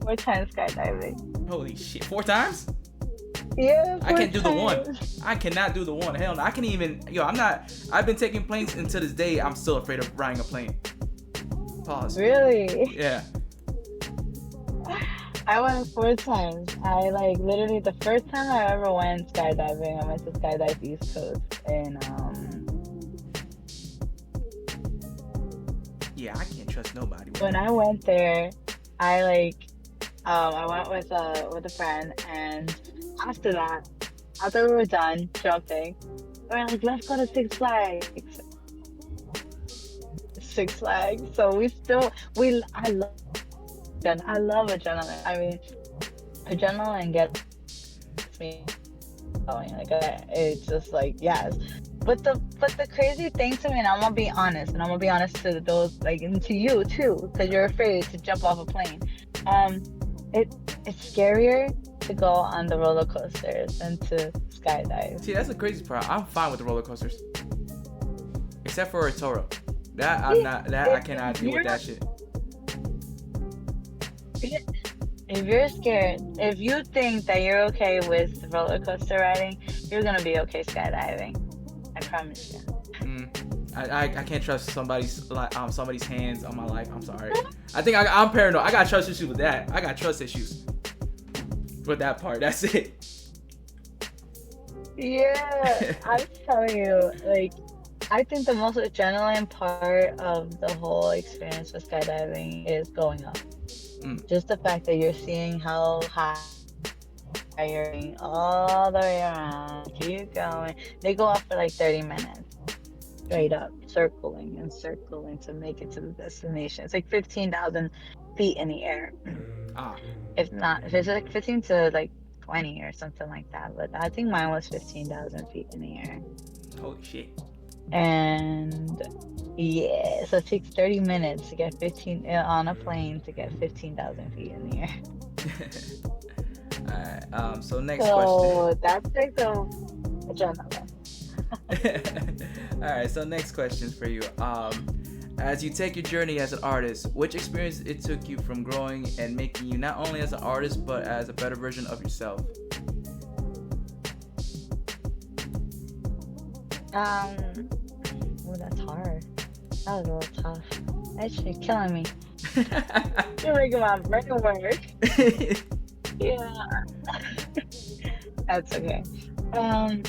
4 times skydiving. Holy shit. 4 times? Yeah, I can't do the one. I cannot do the one. Hell no. I can't even. I've been taking planes, and to this day, I'm still afraid of riding a plane. Pause. Really? Yeah. I went 4 times. I literally the first time I ever went skydiving, I went to Skydive East Coast, and yeah, I can't trust nobody. When I went there, I went with a friend, and after that, after we were done jumping, we were like, let's go to Six Flags. Six Flags. So I love adrenaline. I mean, adrenaline gets me going. It's just yes. But the crazy thing to me, and I'm gonna be honest, to those and to you too, because you're afraid to jump off a plane. It's scarier to go on the roller coasters than to skydive. See, that's the crazy part. I'm fine with the roller coasters, except for a Toro. That I'm not. That I cannot deal with that shit. If you're scared, if you think that you're okay with roller coaster riding, you're gonna be okay skydiving. I promise you. I can't trust somebody's hands on my life. I'm sorry. I think I'm paranoid. I got trust issues with that. I got trust issues with that part. That's it. Yeah, I'm telling you, I think the most adrenaline part of the whole experience with skydiving is going up. Mm. Just the fact that you're seeing how high you're going all the way around, keep going. They go up for like 30 minutes straight up, circling and circling to make it to the destination. It's like 15,000 feet in the air. Ah. If not, if it's like 15 to like 20 or something like that. But I think mine was 15,000 feet in the air. Holy shit. And yeah, so it takes 30 minutes to get 15 on a plane to get 15,000 feet in the air. Alright. So next question. So that's like the adrenaline. Alright. So next question for you. As you take your journey as an artist, which experience it took you from growing and making you not only as an artist but as a better version of yourself? Oh, that's hard. That was a little tough. That shit killing me. You're making my brain work. Yeah, that's okay. Um,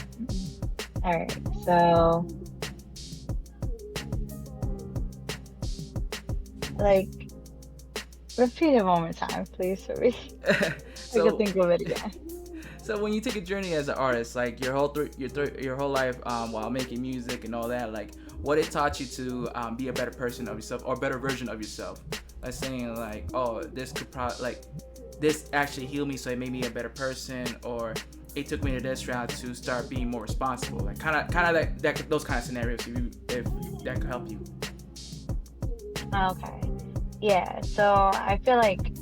all right. So, like, repeat it one more time, please, for me. I can think of it again. So when you take a journey as an artist, like your whole life while making music and all that, like what it taught you to be a better person of yourself or better version of yourself. Like saying like, oh, this could probably like this actually healed me, so it made me a better person, or it took me to this route to start being more responsible. Like kind of that those kind of scenarios. If that could help you. Okay. Yeah. So I feel like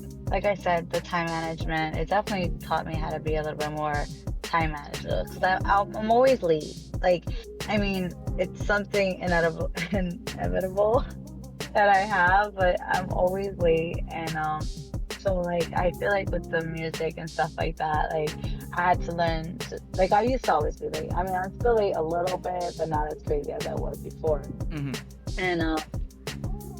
I said, the time management, it definitely taught me how to be a little bit more time manager. Because I'm always late. Like, I mean, it's something inevitable that I have, but I'm always late. And so like I feel like with the music and stuff like that, like I had to learn to, like I used to always be late. I mean, I'm still late a little bit, but not as crazy as I was before. Mm-hmm.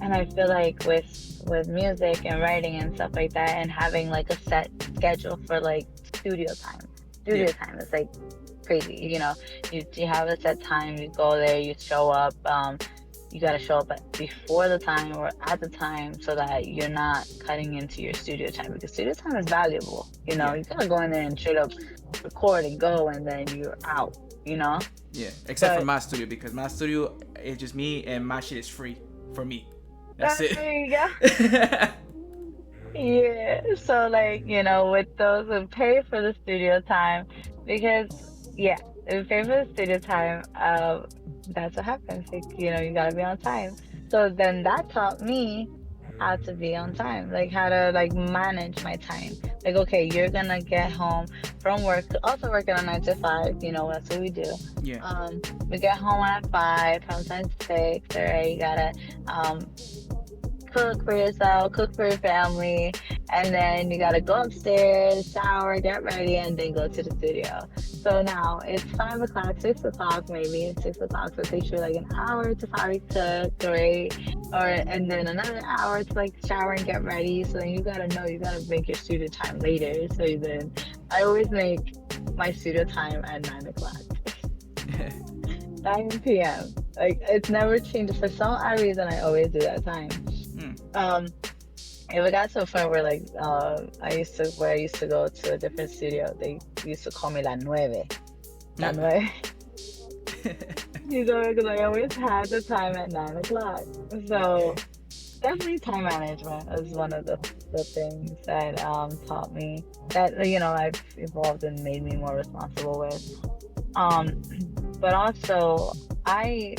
And I feel like with music and writing and stuff like that, and having like a set schedule for like studio time. Studio time is like crazy. You have a set time. You go there. You show up. You got to show up before the time or at the time so that you're not cutting into your studio time, because studio time is valuable. You gotta go in there and straight up record and go, and then you're out. Yeah, except for my studio, because my studio is just me and my shit is free for me. That's it. There you go. Yeah. So like, with those who pay for the studio time, because yeah, if you pay for the studio time, that's what happens. Like, you gotta be on time. So then that taught me how to be on time, like how to like manage my time. Like, okay, you're gonna get home from work, also working on 9 to 5, that's what we do. Yeah. We get home at 5, sometimes 6, all right, you gotta cook for yourself, cook for your family, and then you gotta go upstairs, shower, get ready, and then go to the studio. So now it's 5 o'clock, 6 o'clock, maybe 6 o'clock. So it takes you like an hour to probably cook, right? And then another hour to like shower and get ready. So then you gotta make your studio time later. So then I always make my studio time at 9 o'clock. 9 p.m. Like it's never changed. For some odd reason, I always do that time. If it got to a point where like I used to go to a different studio, they used to call me La Nueve. La Nueve. Because I always had the time at 9 o'clock. So definitely time management is one of the things that taught me that I've evolved and made me more responsible with. But also I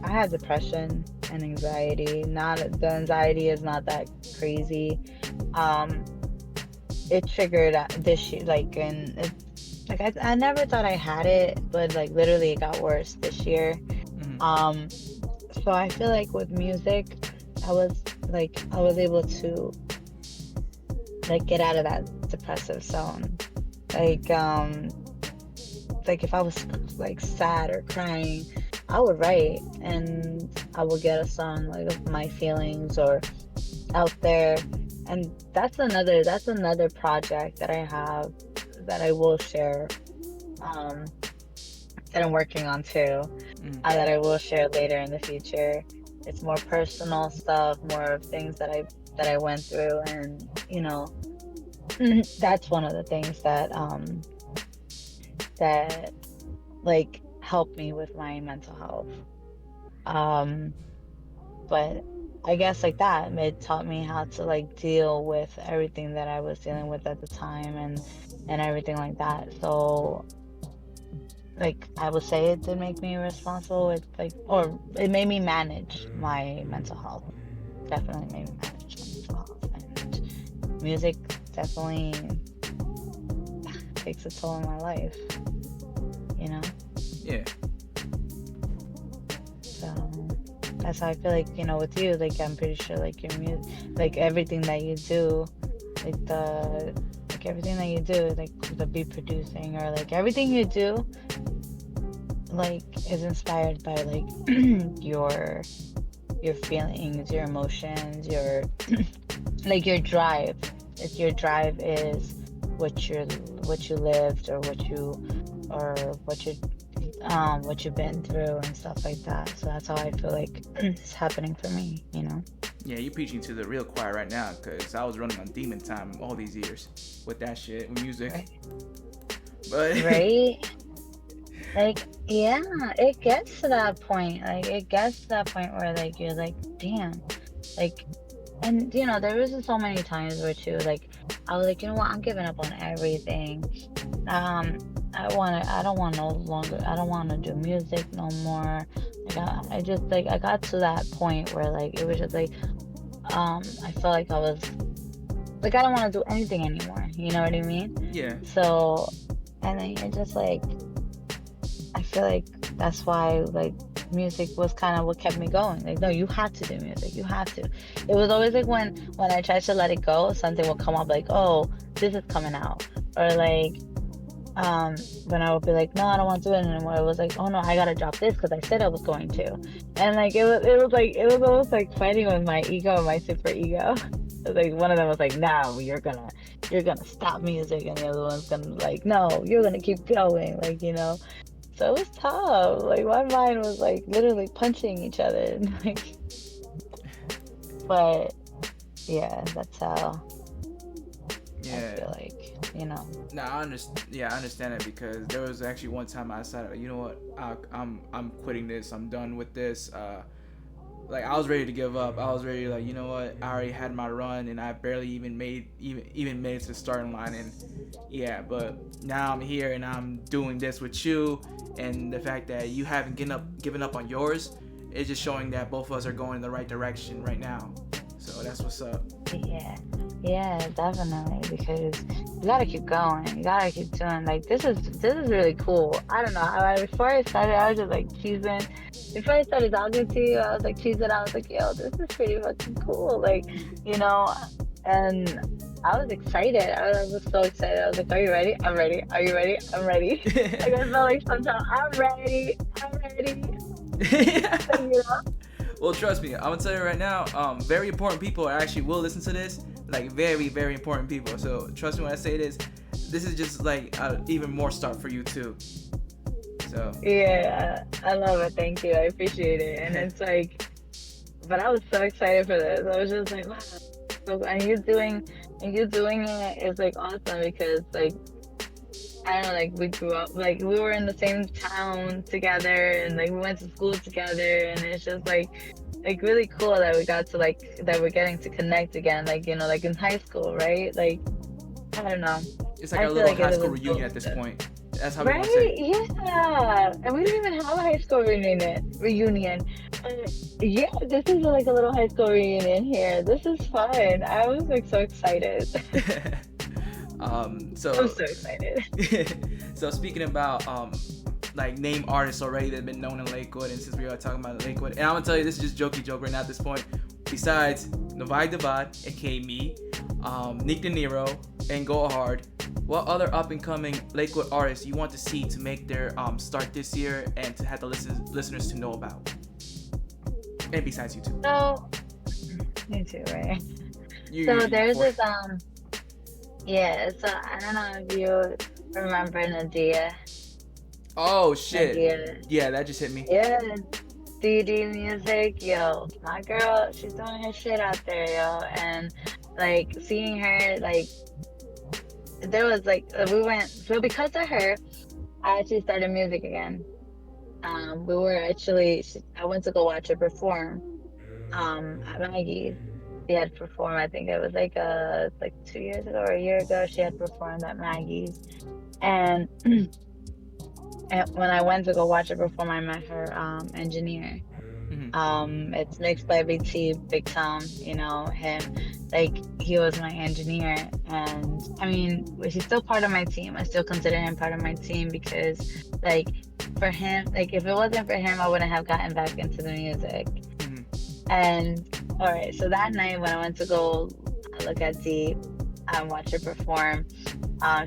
had depression and anxiety. The anxiety is not that crazy. It triggered this year, I never thought I had it, but like literally it got worse this year. So I feel like with music, I was able to like get out of that depressive zone. Like if I was like sad or crying, I would write and I would get a song like of my feelings or out there. And that's another project that I have that I will share. that I'm working on too, that I will share later in the future. It's more personal stuff, more of things that I went through, and that's one of the things that like helped me with my mental health. Um, but I guess like that, it taught me how to like deal with everything that I was dealing with at the time and everything like that. So like I would say it did make me responsible with like, or it made me manage my mental health. Definitely made me manage my mental health, and music definitely takes a toll on my life, you know? Yeah. So that's how I feel like, with you, like I'm pretty sure like your music, like everything that you do, like everything that you do, like the beat producing or like everything you do, like is inspired by like your feelings, your emotions, your like your drive. If your drive is what you lived or what you've been through and stuff like that. So that's how I feel like it's happening for me, Yeah, you're preaching to the real choir right now, because I was running on demon time all these years with that shit, with music. Right. But Right? Like, yeah, it gets to that point. Like, it gets to that point where, like, you're like, damn. Like, and, there was just so many times where, too, like, I was like, you know what, I'm giving up on everything. I don't want no longer, I don't want to do music no more. Like, I just, like, I got to that point where, like, it was just, like, I felt like I was, like, I don't want to do anything anymore. You know what I mean? yeah. So, and then you're just, like, I feel like that's why like music was kind of what kept me going. Like, no, you have to do music. You have to. It was always like when I tried to let it go, something would come up like, oh, this is coming out, or like when I would be like, no, I don't want to do it anymore. It was like, oh no, I gotta drop this because I said I was going to, and like it was almost like fighting with my ego and my super ego. It was like one of them was like, no, you're gonna stop music, and the other one's gonna like, no, you're gonna keep going, like So it was tough. Like my mind was like literally punching each other. And, like, but yeah, that's how I feel like, No, I understand. Yeah, I understand it, because there was actually one time I decided, you know what, I'm quitting this. I'm done with this. Like I was ready to give up. I was ready to, like, you know what, I already had my run and I barely even made it to the starting line. And yeah, but now I'm here and I'm doing this with you, and the fact that you haven't given up on yours is just showing that both of us are going in the right direction right now. So that's what's up. Yeah, definitely, because you gotta keep going. You gotta keep doing, like, this is really cool. I don't know. Before I started, I was just like cheesing. Before I started talking to you, I was like cheesing. I was like, yo, this is pretty fucking cool. Like, and I was excited. I was so excited. I was like, are you ready? I'm ready. Are you ready? I'm ready. Like, I felt like sometimes I'm ready. Like, Well, trust me, I'm gonna tell you right now, very important people actually will listen to this, like very, very important people. So trust me when I say this is just like even more start for you too. So yeah, I love it. Thank you. I appreciate it. And it's like, but I was so excited for this. I was just like, wow. So, and you doing it is like awesome, because like, I don't know, like we grew up, like we were in the same town together, and like we went to school together, and it's just like really cool that we got to that we're getting to connect again, like like in high school, right? Like, I don't know. It's like a little high school reunion at this point. That's how we want to Right? say. Yeah. And we didn't even have a high school reunion. Yeah, this is like a little high school reunion here. This is fun. I was like so excited. I'm so excited. So speaking about like name artists already that have been known in Lakewood, and since we are talking about Lakewood, and I'm gonna tell you, this is just jokey joke right now at this point. Besides Devi-od, aka me, Nick De Niro, and Go Hard, what other up and coming Lakewood artists you want to see to make their start this year and to have the listeners to know about? And besides you two. So, you too, right? So there's this yeah. So I don't know if you remember Nadia. Oh shit. Nadia. Yeah, that just hit me. Yeah, DD music, yo, my girl, she's doing her shit out there, yo, and like seeing her, like there was like we went so because of her, I actually started music again. We were actually I went to go watch her perform at Maggie's. She had performed, I think it was like 2 years ago or a year ago. She had performed at Maggie's, and and when I went to go watch her perform, I met her engineer. Mm-hmm. It's mixed by BT, Big Tom, you know, him. Like he was my engineer, and I mean, he's still part of my team. I still consider him part of my team because, like, for him, like if it wasn't for him, I wouldn't have gotten back into the music. Mm-hmm. And all right, so that night when I went to go look at Deep and watch her perform,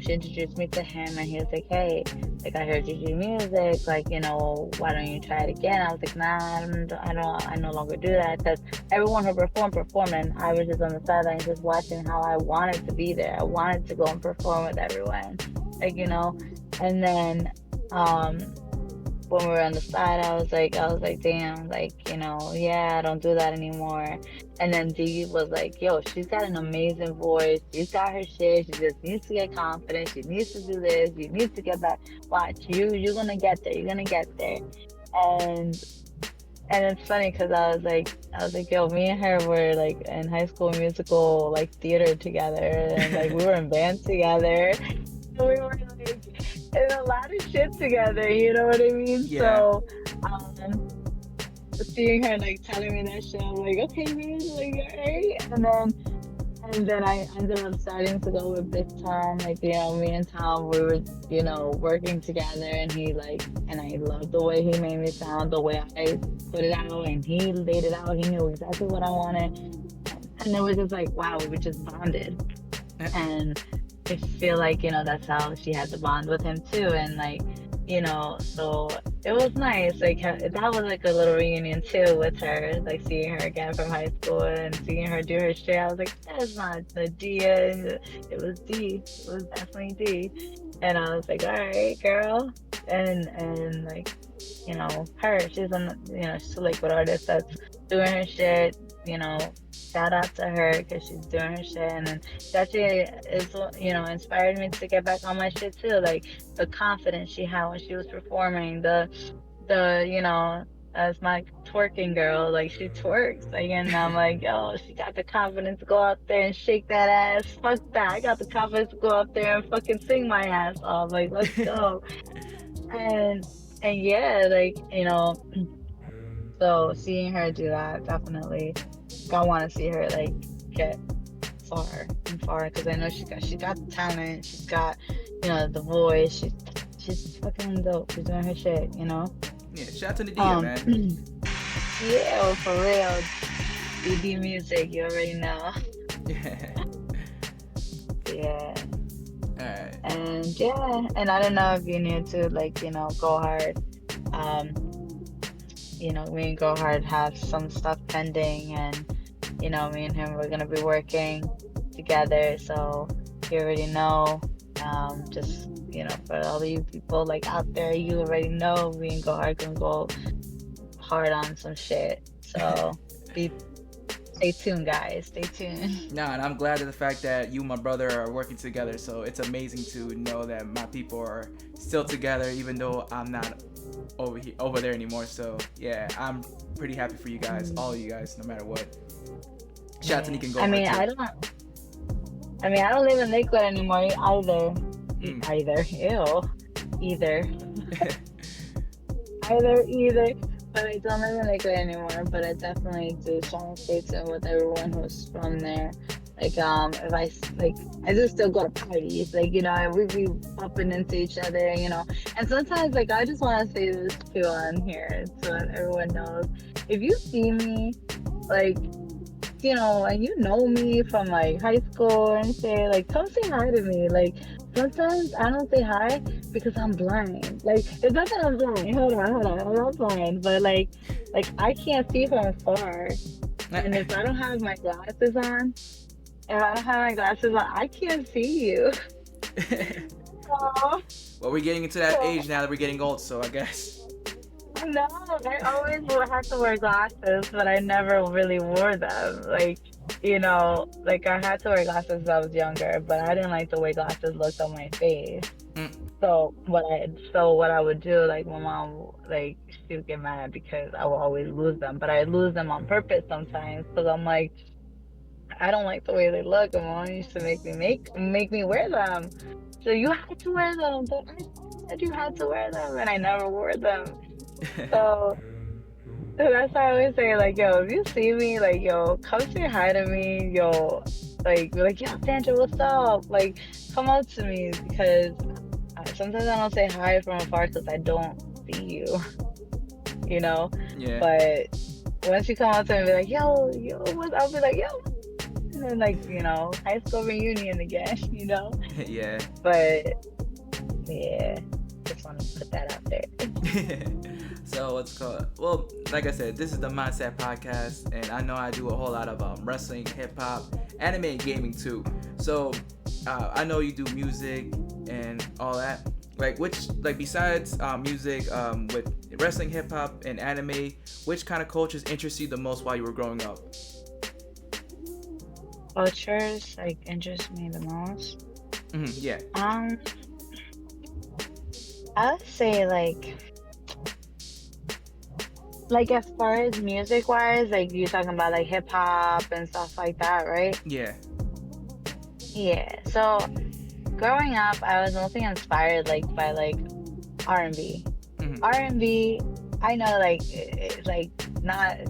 she introduced me to him, and he was like, "Hey, like I heard you do music, like you know, why don't you try it again?" I was like, "Nah, I no longer do that," because everyone who performed, and I was just on the sideline just watching how I wanted to be there. I wanted to go and perform with everyone, like you know, and then um when we were on the side, I was like, damn, like, you know, yeah, I don't do that anymore. And then Dee was like, yo, she's got an amazing voice. She's got her shit. She just needs to get confident. She needs to do this. You need to get back. Watch, you're gonna get there. You're gonna get there. And and it's funny because I was like, yo, me and her were like in high school musical like theater together, and like we were in band together. We were like in a lot of shit together, you know what I mean? Yeah. So, seeing her like telling me that shit, I'm like, okay, man, like, alright. And then I ended up starting to go with Big Tom. Like, you know, me and Tom, we were, you know, working together, and and I loved the way he made me sound, the way I put it out, and he laid it out. He knew exactly what I wanted. And it was just like, wow, we just bonded. And I feel like, you know, that's how she had the bond with him too. And like, you know, so it was nice. Like that was like a little reunion too with her, like seeing her again from high school and seeing her do her shit. I was like, that's not Nadia. It was D. It was definitely D. And I was like, all right, girl. And like, you know, she's she's a liquid artist that's doing her shit, you know, shout out to her because she's doing her shit, and then that shit is, you know, inspired me to get back on my shit too. Like the confidence she had when she was performing, you know, as my twerking girl, like she twerks, like, and I'm like, yo, she got the confidence to go out there and shake that ass. Fuck that, I got the confidence to go out there and fucking sing my ass off. Like, let's go. and and yeah, like, you know, so seeing her do that, definitely, I want to see her like get far and far, because I know she got the talent, she's got, you know, the voice, she's fucking dope, she's doing her shit, you know. Yeah, shout out to Nadia, man. Yeah, for real. BB music, you already know. Yeah. Yeah. Alright. And yeah, and I don't know if you need to, like, you know, go hard. You know, me and Go Hard have some stuff pending, and you know, me and him, we're gonna be working together. So you already know. Just, you know, for all of you people like out there, you already know me and Go Hard gonna go hard on some shit. So stay tuned, guys. Stay tuned. No, and I'm glad of the fact that you and my brother are working together. So it's amazing to know that my people are still together, even though I'm not over there anymore. So yeah, I'm pretty happy for you guys, all of you guys, no matter what. Shout out to Nick and Go. I mean, I don't live in Lakewood anymore either. Either. Ew. Either. either. But I don't live in Lakewood anymore. But I definitely do try to stay tuned with everyone who's from there. Like, if I just still go to parties, like, you know, and we be bumping into each other, you know. And sometimes, like, I just want to say this too on here so that everyone knows. If you see me, like, you know, and you know me from like high school and shit, like, come say hi to me. Like, sometimes I don't say hi because I'm blind. Like, it's not that I'm blind. Hold on, I'm not blind, but like I can't see from far. And if I don't have my glasses on, I can't see you. Oh, Well, we're getting into that so age now that we're getting old, so I guess. no, I always had to wear glasses, but I never really wore them. Like, like I had to wear glasses when I was younger, but I didn't like the way glasses looked on my face. Mm. So what I would do, like my mom, like she would get mad because I would always lose them, but I lose them on purpose sometimes because I'm like, I don't like the way they look, and mom used to make me wear them. So you had to wear them, but I said you had to wear them, and I never wore them. So that's why I always say, like, yo, if you see me, like, yo, come say hi to me, yo, like, be like, yo, Sandra, what's up? Like, come up to me because sometimes I don't say hi from afar because I don't see you, you know. Yeah. But once you come up to me and be like, yo, what's up? I'll be like, yo, and then like, high school reunion again, you know. Yeah. But yeah, just want to put that out there. So what's called? Well, like I said, this is the Mindset Podcast, and I know I do a whole lot of wrestling, hip hop, anime, and gaming too. So I know you do music and all that. Like besides music, with wrestling, hip hop, and anime, which kind of cultures interest you the most while you were growing up? Cultures like interest me the most. Yeah. I would say like as far as music wise, like you're talking about like hip hop and stuff like that, right? Yeah. Yeah. So growing up, I was mostly inspired like by like R&B. R&B, I know like it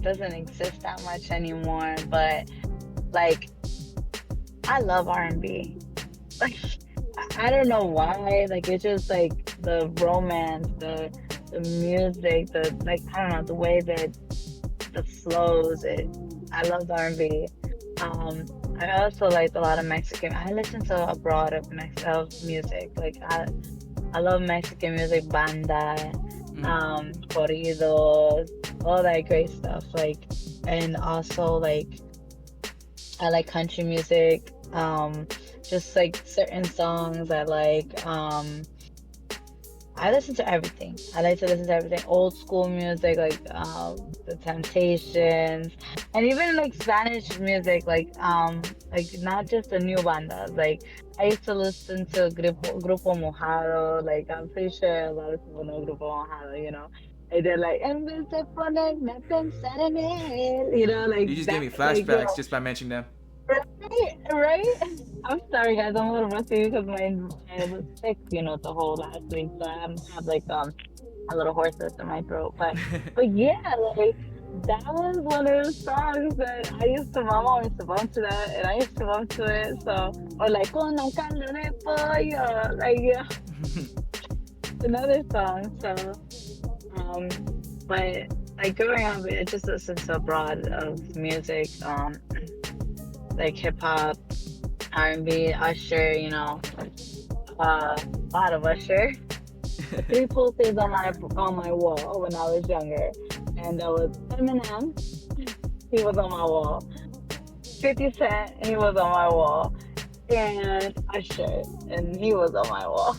doesn't exist that much anymore, but like I love R&B. Like I don't know why, like it's just like the romance, the music, I don't know, the way that the flows. I love R&B. I also like a lot of Mexican. I listen to a broad of music. Like I love Mexican music, banda, corridos, all that great stuff. Like, and also like I like country music. Just like certain songs I listen to everything. I like to listen to everything. Old school music, like the Temptations, and even like Spanish music, like not just the new bandas. Like I used to listen to Grupo Mojado. Like I'm pretty sure a lot of people know Grupo Mojado. And they're like, en vez de ponerme a pensar en él, like You just gave that. me Like, flashbacks just by mentioning them. Right? I'm sorry, guys. I'm a little rusty because I was sick, the whole last week, so I have like a little hoarseness in my throat. But yeah, like that was one of those songs that my mom used to bump to that, and I used to bump to it. So, or like con un caldo de pollo, like yeah, another song. So, but like growing up, I just listened to a broad of music, like hip hop, R&B, Usher, a lot of Usher. 3 posters on my wall when I was younger, and that was Eminem. He was on my wall. 50 Cent, he was on my wall, and Usher, and he was on my wall.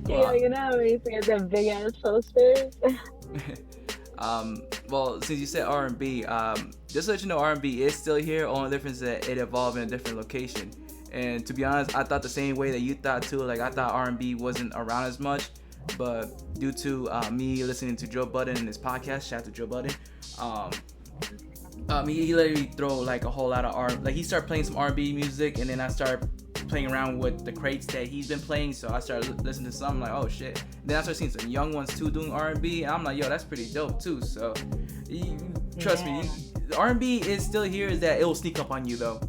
Wow. Yeah, when you see them big ass posters. Well, since you said R&B, just to let you know, R&B is still here. Only difference is that it evolved in a different location. And to be honest, I thought the same way that you thought too. Like I thought R&B wasn't around as much, but due to me listening to Joe Budden in his podcast, shout out to Joe Budden, he literally throw like a whole lot of like he started playing some R&B music, and then I started playing around with the crates that he's been playing, so I started listening to some, like, oh shit. Then I started seeing some young ones too doing R&B, and I'm like, yo, that's pretty dope too. So trust me, R&B is still here. Is that it will sneak up on you though.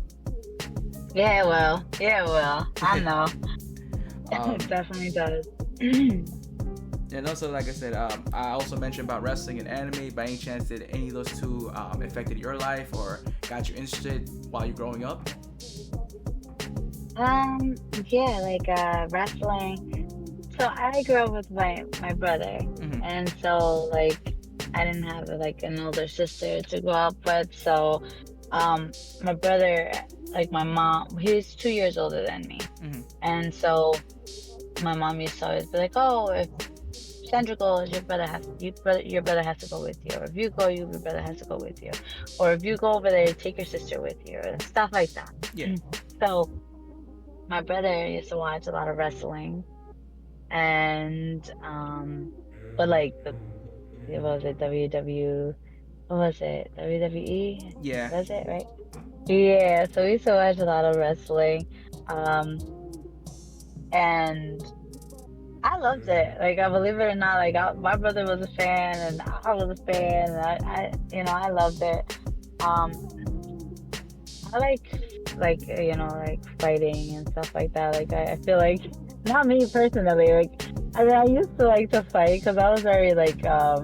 Yeah, well, I know. It definitely does. And also, like I said, I also mentioned about wrestling and anime. By any chance, did any of those two affected your life or got you interested while you're growing up? Yeah, like wrestling. So I grew up with my brother, and so like I didn't have like an older sister to grow up with. So My brother, like my mom, he's 2 years older than me, Hmm. and so my mom used to always be like, "Oh, if Sandra goes, your brother has to go with you, or if you go, your brother has to go with you, or if you go over there, take your sister with you, and stuff like that." Yeah. So my brother used to watch a lot of wrestling, and but like the what was it WW? What was it WWE? Yeah. That's it, right? Yeah. So we used to watch a lot of wrestling, um, and I loved it. Like, I believe it or not, like my brother was a fan, and I was a fan, and I loved it. Um, I like fighting and stuff like that. Like, I feel like not me personally. Like, I mean, I used to like to fight because I was very like I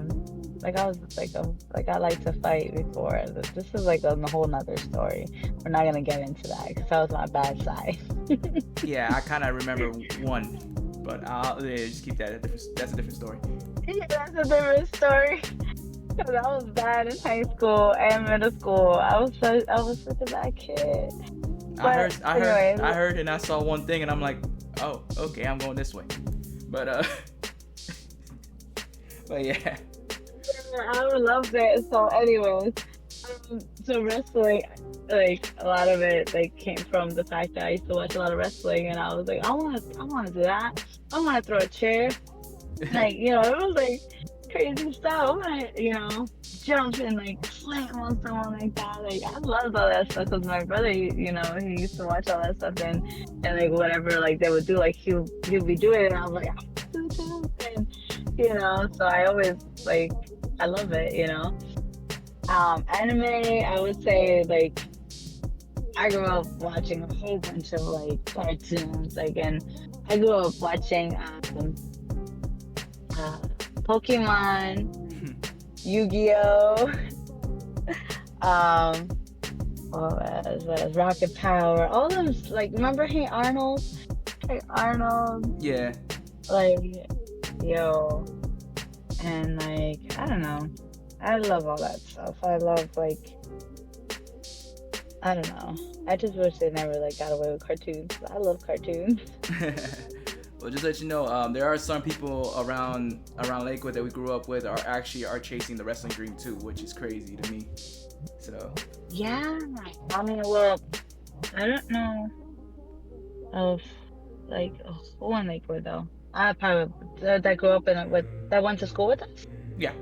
was like I like to fight before. This is like a whole nother story. We're not gonna get into that because that was my bad side. Yeah, I kind of remember one, but I'll just keep that. That's a different story. Yeah, that's a different story. Cause I was bad in high school and middle school. I was such a bad kid. I But heard, I heard, anyway, I heard, and I saw one thing, and I'm like, oh, okay, I'm going this way. But but yeah, I loved it. So anyways, so wrestling, like a lot of it like came from the fact that I used to watch a lot of wrestling, and I was like, I want to do that. I want to throw a chair. Like, it was like crazy stuff. I want to, jump and like slam on someone like that. Like, I loved all that stuff because my brother, he used to watch all that stuff, and like whatever like they would do, like he'll be doing it, and I was like, I want to do too. And so I always like I love it. Anime, I would say like I grew up watching a whole bunch of like cartoons, like, and I grew up watching Pokemon, Yu-Gi-Oh, um, what was Rocket Power, all them, like, remember Hey Arnold? Hey Arnold, yeah. like, yo, and like, I don't know, I love all that stuff. I love, like, I don't know, I just wish they never, like, got away with cartoons. I love cartoons. Well, just to let you know, there are some people around Lakewood that we grew up with are chasing the wrestling dream too, which is crazy to me. So Yeah, I mean, well, I don't know of like who in Lakewood though. I probably that grew up in it with that went to school with us. yeah,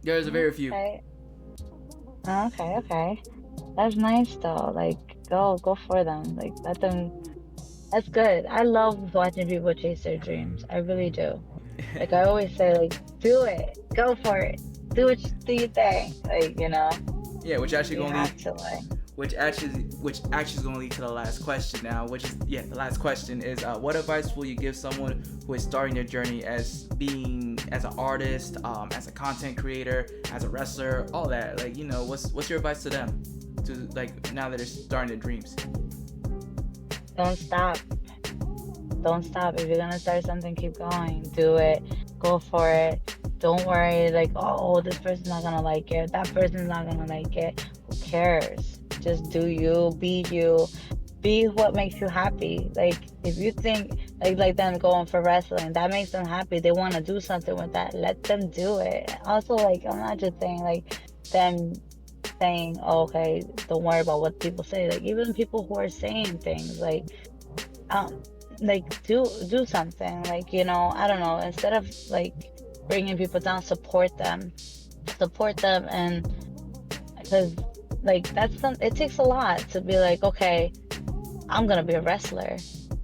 there's a very few. Okay, okay. That's nice though. Like, go for them. Like, let them. That's good. I love watching people chase their dreams. I really do. Like, I always say, like, do it, go for it, do your thing. Like, Yeah, which actually you gonna have lead, to like. which actually is gonna lead to the last question now. Which is the last question is, what advice will you give someone who is starting their journey as an artist, as a content creator, as a wrestler, all that? Like, what's your advice to them, to like now that they're starting their dreams? Don't stop. Don't stop. If you're gonna start something, keep going. Do it. Go for it. Don't worry, like, oh, this person's not gonna like it. That person's not gonna like it. Who cares? Just do you. Be you. Be what makes you happy. Like, if you think like them going for wrestling, that makes them happy. They want to do something with that. Let them do it. Also, like, I'm not just saying like them saying, oh, okay, don't worry about what people say. Like, even people who are saying things like do something. Like, I don't know. Instead of like bringing people down, support them, and because like it takes a lot to be like, okay, I'm gonna be a wrestler.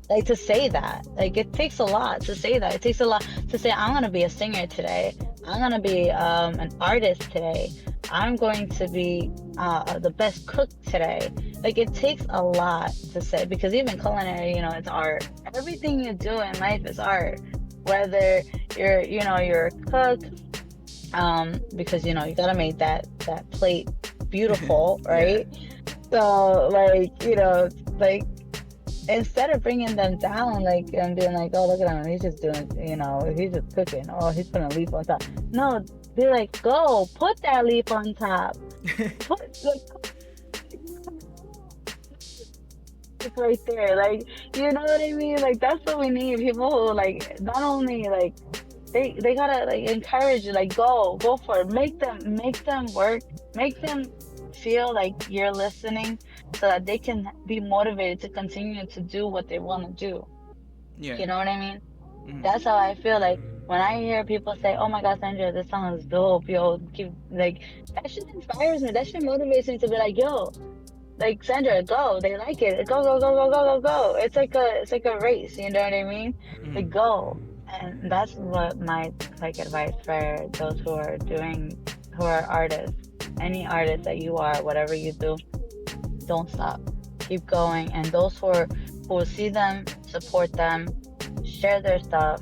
Like, to say that, like, it takes a lot to say that. It takes a lot to say, I'm gonna be a singer today. I'm gonna be an artist today. I'm going to be the best cook today. Like, it takes a lot to say, because even culinary, it's art. Everything you do in life is art. Whether you're a cook, because you gotta make that plate beautiful, right? Yeah. So, like, like, instead of bringing them down, like, and being like, oh, look at him, he's just doing, he's just cooking, oh, he's putting a leaf on top. No, be like, go put that leaf on top. right there. Like, you know what I mean? Like, that's what we need. People who like not only like they gotta like encourage you, like go for it. Make them work, make them feel like you're listening so that they can be motivated to continue to do what they want to do. Yeah. You know what I mean? Mm-hmm. That's how I feel like when I hear people say, "Oh my God, Sandra, this song is dope, yo." Keep like that shit inspires me. That shit motivates me to be like, "Yo, like Sandra, go." They like it. Go, go, go, go, go, go, go. It's like a race. You know what I mean? Like Mm-hmm. go, and that's what my like advice for those who are artists, any artist that you are, whatever you do, don't stop, keep going. And those who see them, support them, share their stuff,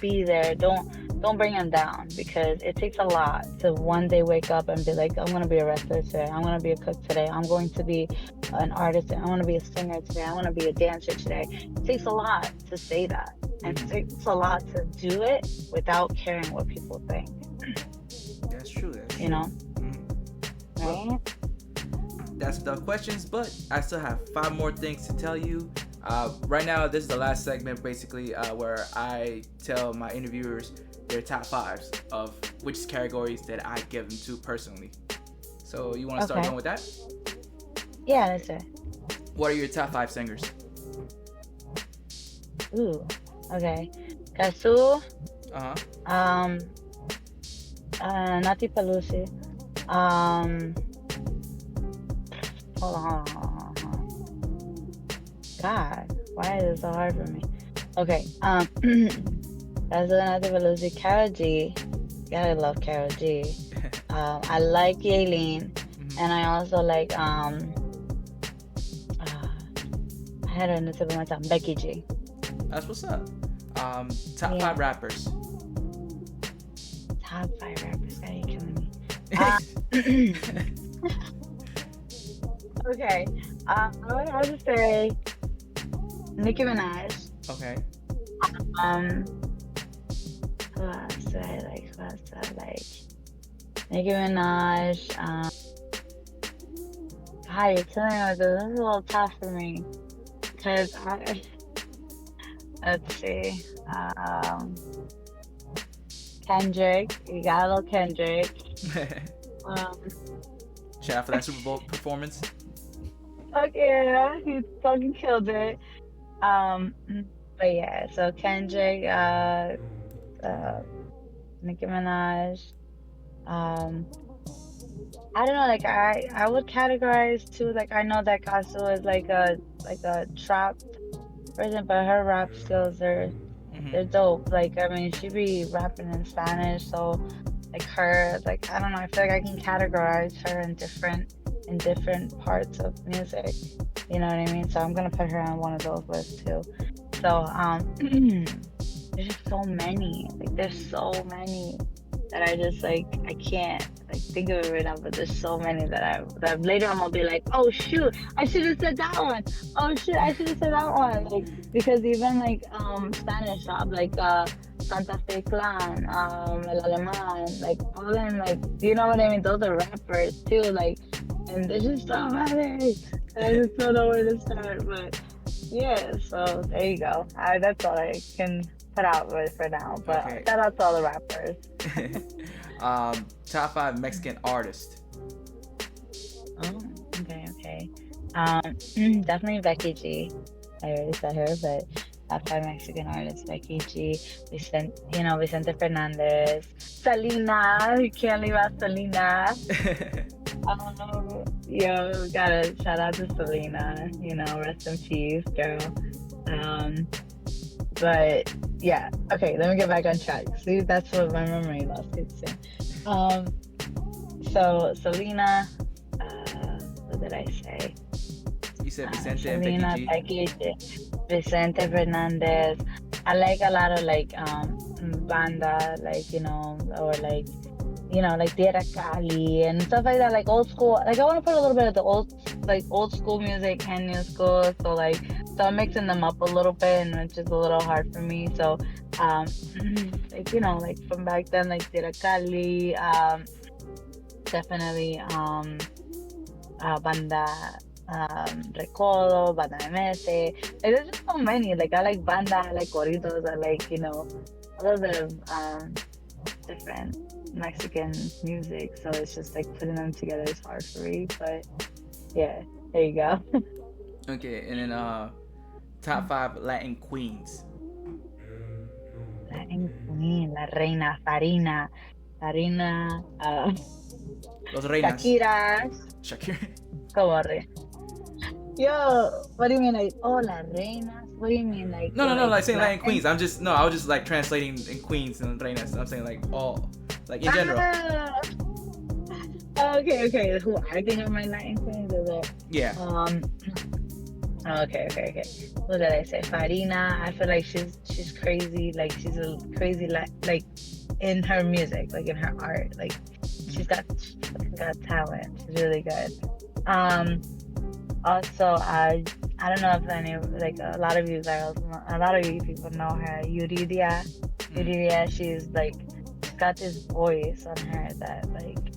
be there. Don't bring them down, because it takes a lot to one day wake up and be like, I'm gonna be a wrestler today, I'm gonna be a cook today, I'm going to be an artist, I want to be a singer today, I want to be a dancer today. It takes a lot to say that, and it Mm-hmm. takes a lot to do it without caring what people think. That's true. That's You true. know, Mm-hmm. Well, right? that's the questions, but I still have 5 more things to tell you. Right now, this is the last segment, basically, where I tell my interviewers their top fives of which categories that I give them to personally. So you want to start Okay. going with that? Yeah, that's it. What are your top 5 singers? Ooh. Okay. Kasu, Uh huh. um, Nati Pelusi. Um, hold on, God, why is it so hard for me? Okay. That's Nati Pelusi. Karol G. Gotta love Karol G. I like Yailin, and I also like I had her in the tip of my tongue, Becky G. That's what's up. Top Yeah. 5 rappers. Top 5 rappers. God, you're killing me. Okay. I would have to say Nicki Minaj. Okay. Um, who else do I like? Who else do I like? Nicki Minaj. God, you're killing me with this. This is a little tough for me. Because let's see. Kendrick. You got a little Kendrick. Um, Shout out for that Super Bowl performance. okay, yeah, he fucking killed it. Um, but yeah, so Kendrick, Nicki Minaj. Um, I don't know, like I would categorize too. Like I know that Kasu is like a trap person, but her rap skills they're dope. Like I mean, she be rapping in Spanish, so like her, like I don't know, I feel like I can categorize her in different parts of music. You know what I mean? So I'm gonna put her on one of those lists too. So there's just so many. Like there's so many that I just like I can't like think of it right now, but there's so many that later I'm gonna be like, oh shoot, I should have said that one. Oh shit, I should have said that one. Like because even like Spanish rap, like Santa Fe Clan, El Alemán, like all them, like you know what I mean? Those are rappers too, like, and there's just so many. I just don't know where to start, but yeah. So there you go. That's all I can put out with for now. But Okay. shout out to all the rappers. Top 5 Mexican artists. Oh, okay. Definitely Becky G. I already said her, but top 5 Mexican artists: Becky G, Vicente Fernandez, Selena. You can't leave out Selena. Yo, gotta shout out to Selena. Rest in peace, girl. But yeah, okay. Let me get back on track. See, that's what my memory loss gets in. So Selena. What did I say? You said Vicente and Selena, Becky G. Becky G, Vicente Fernandez. I like a lot of like banda, like or like like Tierra Cali and stuff like that, like old school. Like I want to put a little bit of the old school music and new school. So I'm mixing them up a little bit, and which is a little hard for me. So like from back then, like Tierra Cali, definitely banda Recodo, Banda MS. Like, there's just so many. Like I like banda, I like corridos, I like all of the different Mexican music. So it's just like putting them together is hard for me. But yeah, there you go. Okay, and then top five Latin queens. Latin Queen, La Reina, Farina, Farina, Los Reinas. Shakira, Shakira. como re. Yo, what do you mean like oh las reinas? What do you mean No, like like saying Latin Latin? queens. I was just like translating in queens and reinas. I'm saying like all, like in general. Ah, okay. Who I think of my Latin queens is it? Yeah. Okay. What did I say? Farina. I feel like she's crazy. Like she's a crazy like in her music, like in her art. Like she's fucking got talent. She's really good. Also, I don't know if any like a lot of you girls, a lot of you people know her. Yuridia, she's got this voice on her that like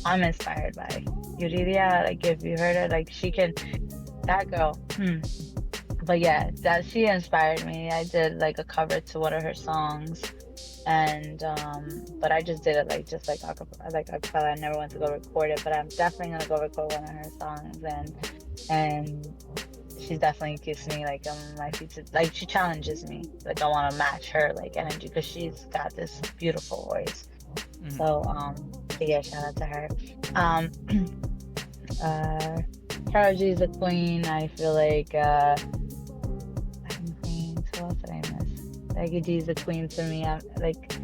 I'm inspired by. Yuridia, like if you heard her, like she can, that girl. But yeah, that she inspired me. I did like a cover to one of her songs, and but I just did it like acapella. I never went to go record it, but I'm definitely gonna go record one of her songs, and she definitely gives me like my future, like she challenges me, like I want to match her like energy because she's got this beautiful voice. So yeah, shout out to her. Karol G is a queen. I feel like queens, who else did I miss? Becky G is a queen to me. I'm like,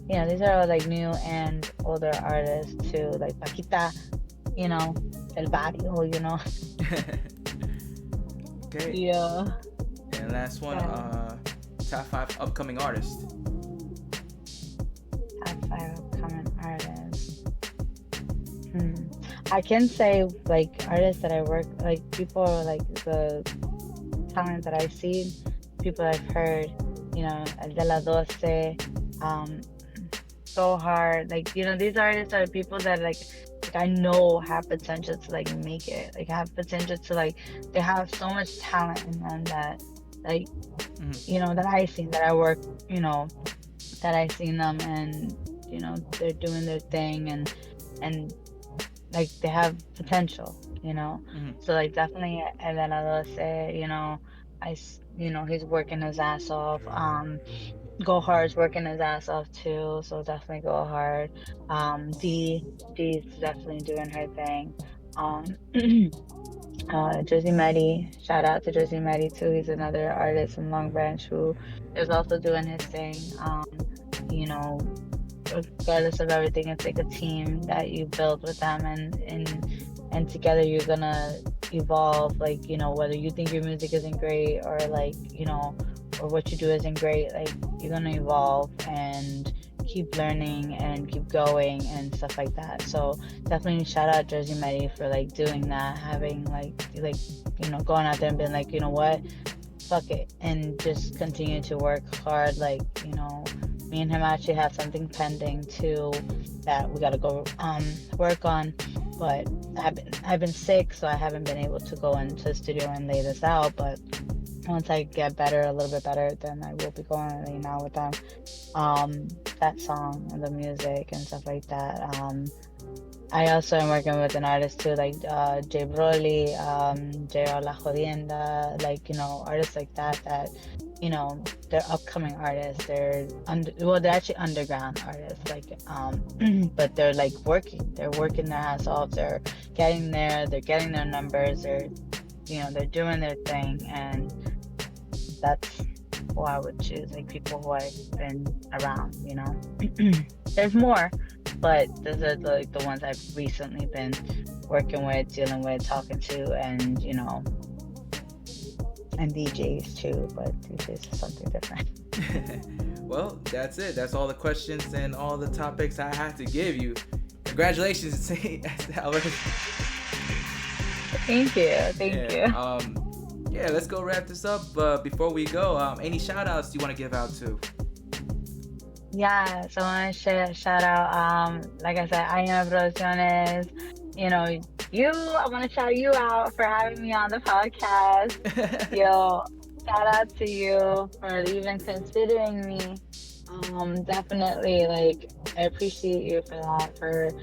these are all like new and older artists too, like Paquita, El Barrio, Okay. Yeah. And last one, top five upcoming artists. Top five upcoming artists. I can say like artists that I work, like people like the talent that I've seen, people I've heard, El de la Doce, So Hard, like these artists are people that like I know have potential to like make it, like have potential to like they have so much talent in them that like that I seen, that I work, that I seen them, and they're doing their thing, and like they have potential, so like definitely Elena Doce, he's working his ass off. Go Hard's working his ass off too, so definitely Go Hard. D's definitely doing her thing. Jersey Mehdi, shout out to Jersey Mehdi too. He's another artist from Long Branch who is also doing his thing. You know, regardless of everything, it's like a team that you build with them, and together you're gonna evolve. Like, whether you think your music isn't great or like, or what you do isn't great, like you're gonna evolve and keep learning and keep going and stuff like that. So definitely shout out Jersey Mehdi for like doing that, having like going out there and being like, what, fuck it, and just continue to work hard. Like, me and him actually have something pending too that we gotta go work on, but I've been sick, so I haven't been able to go into the studio and lay this out. But once I get better, a little bit better, then I will be going and laying out with them that song and the music and stuff like that. I also am working with an artist too, like Jay Broly, J.R. La Jodienda, like, artists like that, they're upcoming artists. They're actually underground artists, like, but they're like working their ass off. They're getting there, they're getting their numbers, they're doing their thing, and that's who I would choose, like people who I've been around, There's more, but those are like the ones I've recently been working with, dealing with, talking to, and and DJs too, but DJs is something different. Well, that's it. That's all the questions and all the topics I had to give you. Congratulations, S.Alvarez. Thank you. Yeah, let's go wrap this up. Before we go, any shout outs you want to give out to? Yeah, so I want to shout out, like I said, I am Producciones. You I want to shout you out for having me on the podcast. Yo, shout out to you for even considering me. Definitely, like, I appreciate you for that.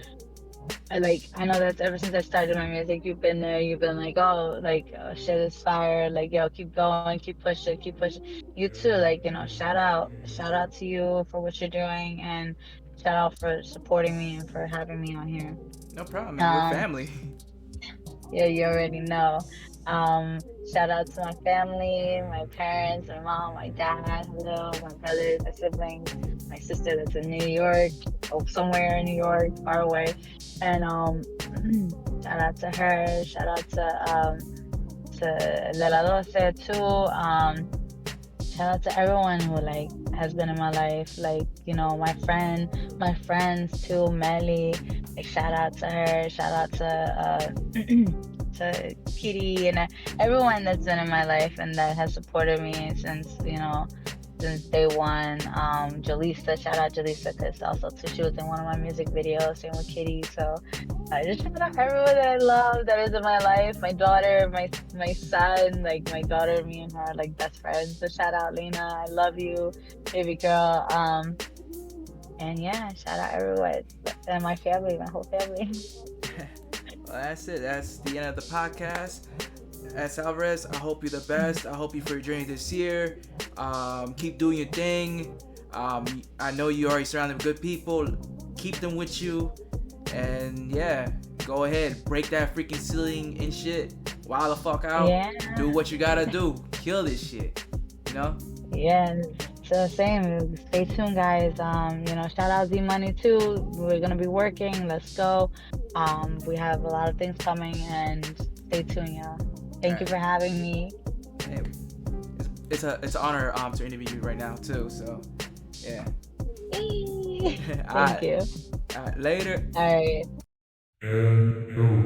I know that ever since I started my music, you've been there. You've been like, oh, like, shit is fire. Like, yo, keep going, keep pushing, keep pushing. You too, like, shout out to you for what you're doing, and shout out for supporting me and for having me on here. No problem, man. We're Um, family. yeah, you already know. Shout out to my family, my parents, my mom, my dad, hello, my brothers, my siblings, my sister that's in New York, oh, somewhere in New York, far away. And shout out to her. Shout out to Lela Doce too. Shout out to everyone who like has been in my life. Like, my friends too, Melly. Like, shout out to her. Shout out to Kitty and everyone that's been in my life and that has supported me since day one. Jaleesa, shout out Jaleesa, because also too, she was in one of my music videos, same with Kitty. So I just shout out everyone that I love that is in my life. My daughter, my son, like my daughter, me and her are like best friends. So shout out Lena, I love you, baby girl. And yeah, shout out everyone and my family, my whole family. Well, that's it. That's the end of the podcast. S.Alvarez, I hope you're the best. I hope you for your journey this year. Keep doing your thing. I know you're already surrounded with good people. Keep them with you. And yeah, go ahead. Break that freaking ceiling and shit. Wild the fuck out. Yeah. Do what you gotta do. Kill this shit. You know? Yeah. So same. Stay tuned, guys. Shout out Z Money too. We're gonna be working. Let's go. We have a lot of things coming, and stay tuned, y'all. Thank you for having me. Hey, it's an honor to interview you right now too. So yeah. Thank you. All right, later. All right.